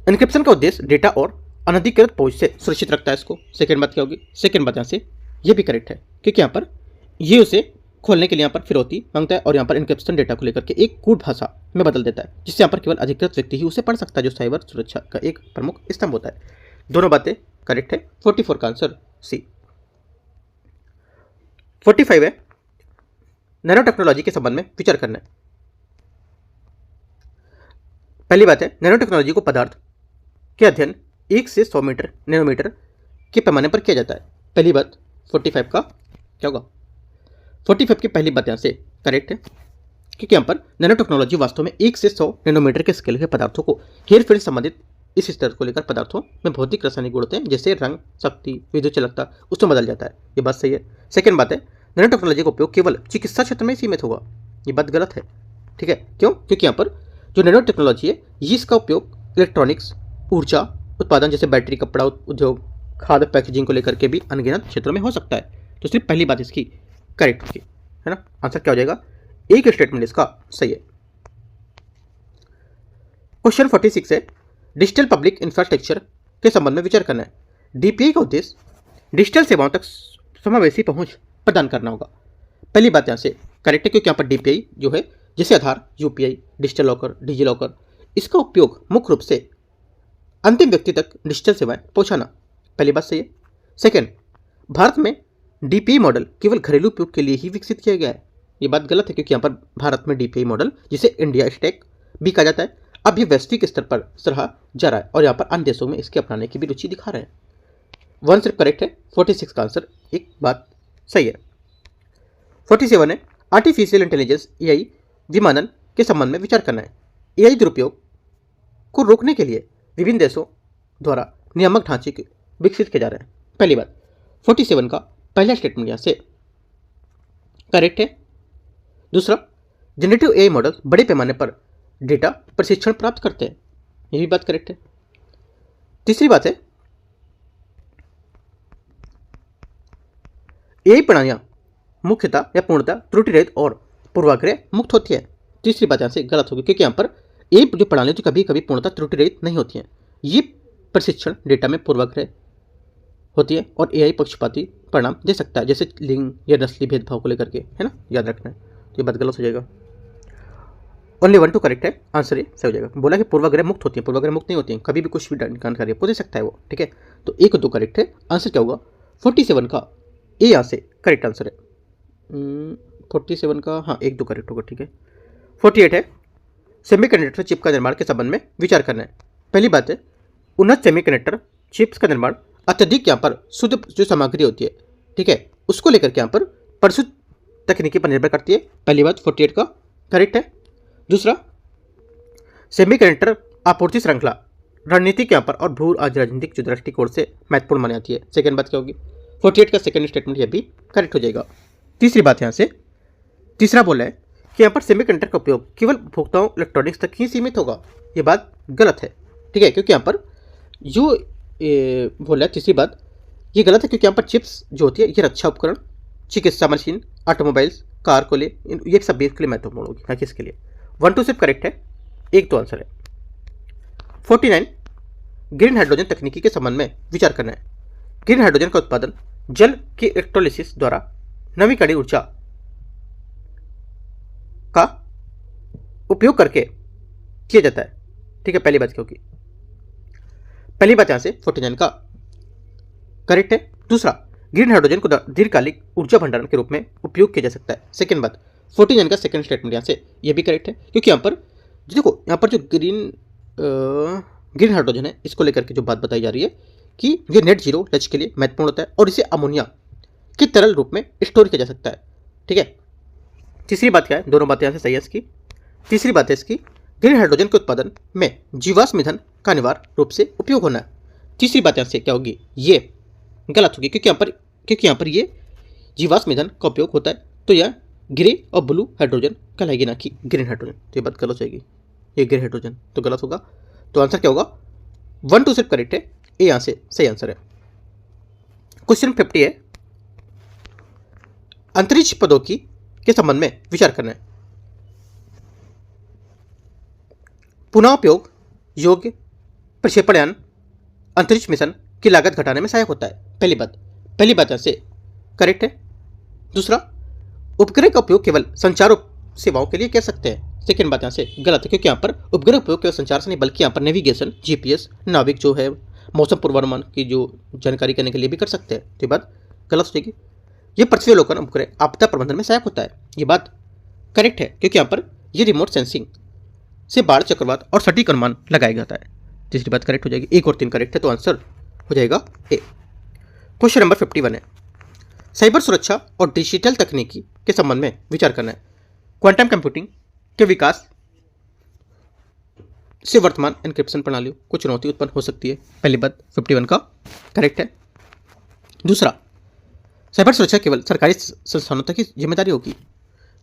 एन्क्रिप्शन का उद्देश्य डेटा और अनधिकृत पहुंच से सुरक्षित रखता है इसको। सेकेंड बात क्या होगी, सेकेंड बात यहाँ से ये भी करेक्ट है, क्योंकि यहाँ पर ये उसे खोलने के लिए यहाँ पर फिरौती मांगता है और यहाँ पर एन्क्रिप्शन डेटा को लेकर के एक कूट भाषा में बदल देता है, जिससे यहाँ पर केवल अधिकृत व्यक्ति ही उसे पढ़ सकता है, जो साइबर सुरक्षा का एक प्रमुख स्तंभ होता है। दोनों बातें करेक्ट है। 44 का आंसर सी। 45 है, नैनो टेक्नोलॉजी के संबंध में विचार करना है। पहली बात है, नैनो टेक्नोलॉजी को पदार्थ के अध्ययन 1 से 100 मीटर नैनोमीटर के पैमाने पर किया जाता है। पहली बात 45 का क्या होगा, 45 की पहली बात यहाँ से करेक्ट है, क्योंकि यहाँ पर नैनो टेक्नोलॉजी वास्तव में 1 से 100 नैनोमीटर के स्केल के पदार्थों को हेरफेर संबंधित इस स्तर को लेकर पदार्थों में भौतिक रासायनिक गुण होते हैं, जैसे रंग, शक्ति, विद्युत चालकता, उसमें बदल जाता है। ये बात सही है। सेकेंड बात है, नैनो टेक्नोलॉजी का उपयोग केवल चिकित्सा क्षेत्र में सीमित होगा। ये बात गलत है, ठीक है। क्यों, क्योंकि यहाँ पर जो नैनो टेक्नोलॉजी है ये इसका उपयोग इलेक्ट्रॉनिक्स, ऊर्जा उत्पादन जैसे बैटरी, कपड़ा उद्योग, खाद्य पैकेजिंग को लेकर के भी अनगिनत क्षेत्रों में हो सकता है। तो सिर्फ पहली बात इसकी करेक्ट होगी, है ना। आंसर क्या हो जाएगा, एक स्टेटमेंट इसका सही है। क्वेश्चन 46 है, डिजिटल पब्लिक इंफ्रास्ट्रक्चर के संबंध में विचार करना है। डीपीआई का उद्देश्य डिजिटल सेवाओं तक समावेशी पहुंच प्रदान करना होगा। पहली बात यहाँ से करेक्ट है, क्योंकि यहाँ पर डीपीआई जो है, जैसे आधार, UPI, digital locker, digi locker, इसका उपयोग मुख्य रूप से अंतिम व्यक्ति तक डिजिटल सेवाएं पहुंचाना। पहली बात सही है। सेकेंड, भारत में डीपीआई मॉडल केवल घरेलू उपयोग के लिए ही विकसित किया गया है। ये बात गलत है, क्योंकि यहाँ पर भारत में डीपीआई मॉडल, जिसे इंडिया स्टैक भी कहा जाता है, अब ये वैश्विक स्तर पर सराहा जा रहा है और यहाँ पर अन्य देशों में इसके अपनाने की भी रुचि दिखा रहे हैं। 1 सिर्फ करेक्ट है, 46 का आंसर एक बात सही है। 47 है, आर्टिफिशियल इंटेलिजेंस एआई विमानन के संबंध में विचार करना है। एआई दुरुपयोग को रोकने के लिए विभिन्न देशों द्वारा नियामक ढांचे विकसित किए जा रहे हैं। पहली बात, 47 का पहला स्टेटमेंट यहाँ से करेक्ट है। दूसरा, जनरेटिव एआई मॉडल बड़े पैमाने पर डेटा प्रशिक्षण प्राप्त करते हैं, ये भी बात करेक्ट है। तीसरी बात है, एआई प्रणालियां मुख्यतः या पूर्णतः त्रुटि रहित और पूर्वाग्रह मुक्त होती है। तीसरी बात यहाँ से गलत होगी, क्योंकि यहाँ पर एआई जो प्रणालियां कभी कभी पूर्णतः त्रुटि रहित नहीं होती हैं। ये प्रशिक्षण डेटा में पूर्वाग्रह होती है और एआई पक्षपाती परिणाम दे सकता है, जैसे लिंग या नस्ली भेदभाव को लेकर के, है ना, याद रखना है। ये बात गलत हो जाएगा। ओनली 1 2 करेक्ट है, आंसर ये सही हो जाएगा। बोला कि पूर्वाग्रह मुक्त होती है, पूर्वाग्रह मुक्त नहीं होती है, कभी भी कुछ भी जानकारी पूछ सकता है वो, ठीक है। तो 1 और 2 करेक्ट है, आंसर क्या होगा? 47 का ए यहाँ से करेक्ट आंसर है। 47 का हाँ 1 2 करेक्ट होगा, ठीक है। 48 है, सेमीकंडक्टर चिप का निर्माण के संबंध में विचार करना है। पहली बात है, उन्नत सेमीकंडक्टर चिप्स का निर्माण अत्यधिक यहाँ पर शुद्ध जो सामग्री होती है, ठीक है, उसको लेकर के यहाँ पर परिशुद्ध तकनीकी पर निर्भर करती है। पहली बात 48 का करेक्ट है। दूसरा, सेमीकंडक्टर आपूर्ति श्रृंखला रणनीतिक यहाँ पर और भू राजनीतिक जो दृष्टिकोण से महत्वपूर्ण मानी जाती है। सेकंड बात क्या होगी? 48 का सेकंड स्टेटमेंट यह भी करेक्ट हो जाएगा। तीसरी बात यहाँ से तीसरा बोला है कि यहाँ पर सेमीकंडक्टर का उपयोग केवल उपभोक्ताओं इलेक्ट्रॉनिक्स तक ही सीमित होगा। ये बात गलत है, ठीक है, क्योंकि यहाँ पर जो बोला है तीसरी बात ये गलत है, क्योंकि यहाँ पर चिप्स जो होती है ये रक्षा उपकरण, चिकित्सा मशीन, ऑटोमोबाइल्स, कार को ले, ये सब बेस के लिए महत्वपूर्ण होगी, ना कि इसके लिए। 1 2 सिर्फ करेक्ट है, 1 2 आंसर है। 49 ग्रीन हाइड्रोजन तकनीकी के संबंध में विचार करना है। ग्रीन हाइड्रोजन का उत्पादन जल के इलेक्ट्रोलिसिस द्वारा नवीकरणीय ऊर्जा का उपयोग करके किया जाता है, ठीक है। पहली बात क्या होगी? पहली बात यहां से 49 का करेक्ट है। दूसरा, ग्रीन हाइड्रोजन को दीर्घकालिक ऊर्जा भंडारण के रूप में उपयोग किया जा सकता है। सेकंड बात 49 का सेकंड स्टेटमेंट यहां से ये भी करेक्ट है, क्योंकि यहां पर देखो यहाँ पर जो ग्रीन हाइड्रोजन है इसको लेकर के जो बात बताई जा रही है कि ये नेट जीरो लक्ष्य के लिए महत्वपूर्ण होता है और इसे अमोनिया के तरल रूप में स्टोर किया जा सकता है, ठीक है। तीसरी बात क्या है? दोनों बातें यहाँ से सही है इसकी। तीसरी बात है इसकी, ग्रीन हाइड्रोजन के उत्पादन में जीवाश्म ईंधन का अनिवार्य रूप से उपयोग होना है। तीसरी बात यहाँ से क्या होगी? ये गलत होगी, क्योंकि यहाँ पर ये जीवाश्म ईंधन का उपयोग होता है, तो यह ग्रे और ब्लू हाइड्रोजन कहलाएगी, ना कि ग्रीन हाइड्रोजन। तो ये बात गलत हो जाएगी, ये ग्रे हाइड्रोजन तो गलत होगा। तो आंसर क्या होगा? 1 2 सिर्फ करेक्ट है, ए यहाँ से सही आंसर है। क्वेश्चन 50 है, अंतरिक्ष पदों की के संबंध में विचार करना है। पुनः उपयोग योग्य प्रक्षेपण यान अंतरिक्ष मिशन की लागत घटाने में सहायक होता है। पहली बात यहाँ से करेक्ट है। दूसरा, उपग्रह का उपयोग केवल संचार सेवाओं के लिए कह सकते हैं। सेकेंड बात यहाँ से गलत है, क्योंकि यहाँ पर उपग्रह उपयोग केवल संचार से नहीं बल्कि यहाँ पर नेविगेशन, जीपीएस, नाविक जो है मौसम पूर्वानुमान की जो जानकारी करने के लिए भी कर सकते हैं। तो ये बात गलत हो जाएगी। ये पृथ्वी अवलोकन उपग्रह आपदा प्रबंधन में सहायक होता है। ये बात करेक्ट है, क्योंकि यहाँ पर ये रिमोट सेंसिंग से बाढ़, चक्रवात और सटीक अनुमान लगाया जाता है। तीसरी बात करेक्ट हो जाएगी। 1 और 3 करेक्ट है, तो आंसर हो जाएगा ए। क्वेश्चन नंबर 51 है, साइबर सुरक्षा और डिजिटल तकनीकी के संबंध में विचार करना है। क्वांटम कंप्यूटिंग के विकास से वर्तमान एन्क्रिप्शन प्रणालियों को चुनौती उत्पन्न हो सकती है। पहली बात 51 का करेक्ट है। दूसरा, साइबर सुरक्षा केवल सरकारी संस्थानों तक की जिम्मेदारी होगी।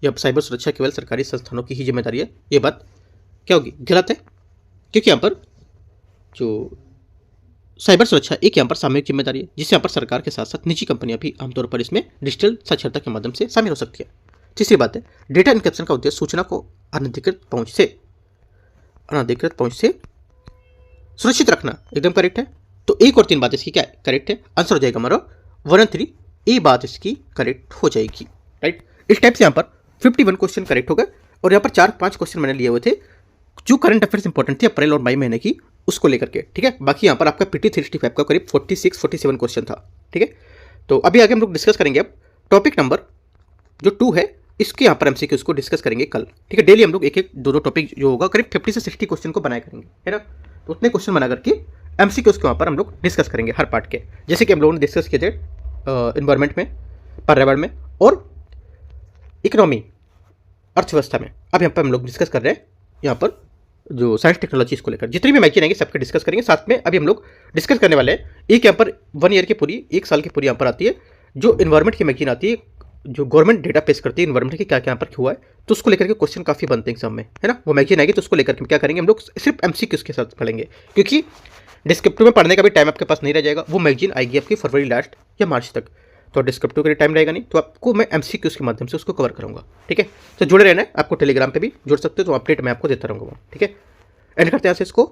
जब साइबर सुरक्षा केवल सरकारी संस्थानों की ही जिम्मेदारी है, ये बात क्या होगी? गलत है, क्योंकि यहाँ पर जो साइबर सुरक्षा एक यहाँ पर सामूहिक जिम्मेदारी है, जिससे यहाँ पर सरकार के साथ साथ निजी कंपनियां भी आमतौर पर इसमें डिजिटल साक्षरता के माध्यम से शामिल हो सकती है। तीसरी बात है, डेटा इनक्रिप्शन का उद्देश्य सूचना को अनधिकृत पहुंच से अनाधिकृत पहुंच से सुरक्षित रखना एकदम करेक्ट है। तो 1 और 3 बात इसकी क्या है, करेक्ट है। आंसर हो जाएगा हमारा 1 और 3, ये बात इसकी करेक्ट हो जाएगी, राइट। इस टाइप से यहाँ पर 51 क्वेश्चन करेक्ट हो गए और यहाँ पर 4-5 क्वेश्चन मैंने लिए हुए थे जो करंट अफेयर्स इंपॉर्टेंट थे अप्रैल और मई महीने की, उसको लेकर के, ठीक है। बाकी यहाँ पर आपका PT 365 का करीब 46-47 क्वेश्चन था, ठीक है। तो अभी आगे हम लोग डिस्कस करेंगे अब टॉपिक नंबर जो 2 है, इसके यहाँ पर MCQ को डिस्कस करेंगे कल, ठीक है। डेली हम लोग 1-1, 2-2 टॉपिक जो होगा करीब 50 से 60 क्वेश्चन को बनाया करेंगे, है ना। तो उतने क्वेश्चन बना करके MCQ के वहाँ पर हम लोग डिस्कस करेंगे हर पार्ट के, जैसे कि हम लोगों ने डिस्कस किए थे इन्वायरमेंट में, पर्यावरण में और इकोनॉमी अर्थव्यवस्था में। अब यहाँ पर हम लोग डिस्कस कर रहे हैं यहाँ पर जो साइंस टेक्नोलॉजी इसको लेकर जितनी भी मैगजीन आएंगे सबके डिस्कस करेंगे साथ में। अभी हम लोग डिस्कस करने वाले हैं एक यहाँ पर 1 ईयर की पूरी, 1 साल की पूरी यहाँ पर आती है जो इन्वायरमेंट की मैगजीन आती है, जो गवर्नमेंट डेटा पेश करती है इन्वायरमेंट की क्या क्या यहाँ पर हुआ है, तो उसको लेकर के क्वेश्चन काफ़ी बनते हैं एग्जाम में, है ना। वो मैगजीन आएगी तो उसको लेकर के क्या करेंगे हम लोग, सिर्फ MCQ के साथ पढ़ेंगे, क्योंकि डिस्क्रिप्टिव में पढ़ने का भी टाइम आपके पास नहीं रह जाएगा। वो मैगजीन आएगी आपकी फरवरी लास्ट या मार्च तक, तो डिस्क्रिप्टिव के लिए टाइम रहेगा नहीं, तो आपको मैं MCQ के माध्यम से उसको कवर करूँगा, ठीक है। तो जुड़े रहना है, आपको टेलीग्राम पे भी जुड़ सकते हो, तो अपडेट मैं आपको देता रहूँगा, ठीक है। एंड करते हैं यहाँ से इसको।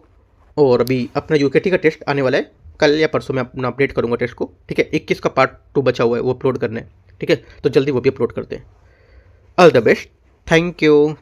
और अभी अपना UKT का टेस्ट आने वाला है, कल या परसों मैं अपना अपडेट करूँगा टेस्ट को, ठीक है। 21 का पार्ट 2 बचा हुआ है, वो अपलोड करना है, ठीक है। तो जल्दी वो भी अपलोड करते हैं। All the best, thank you.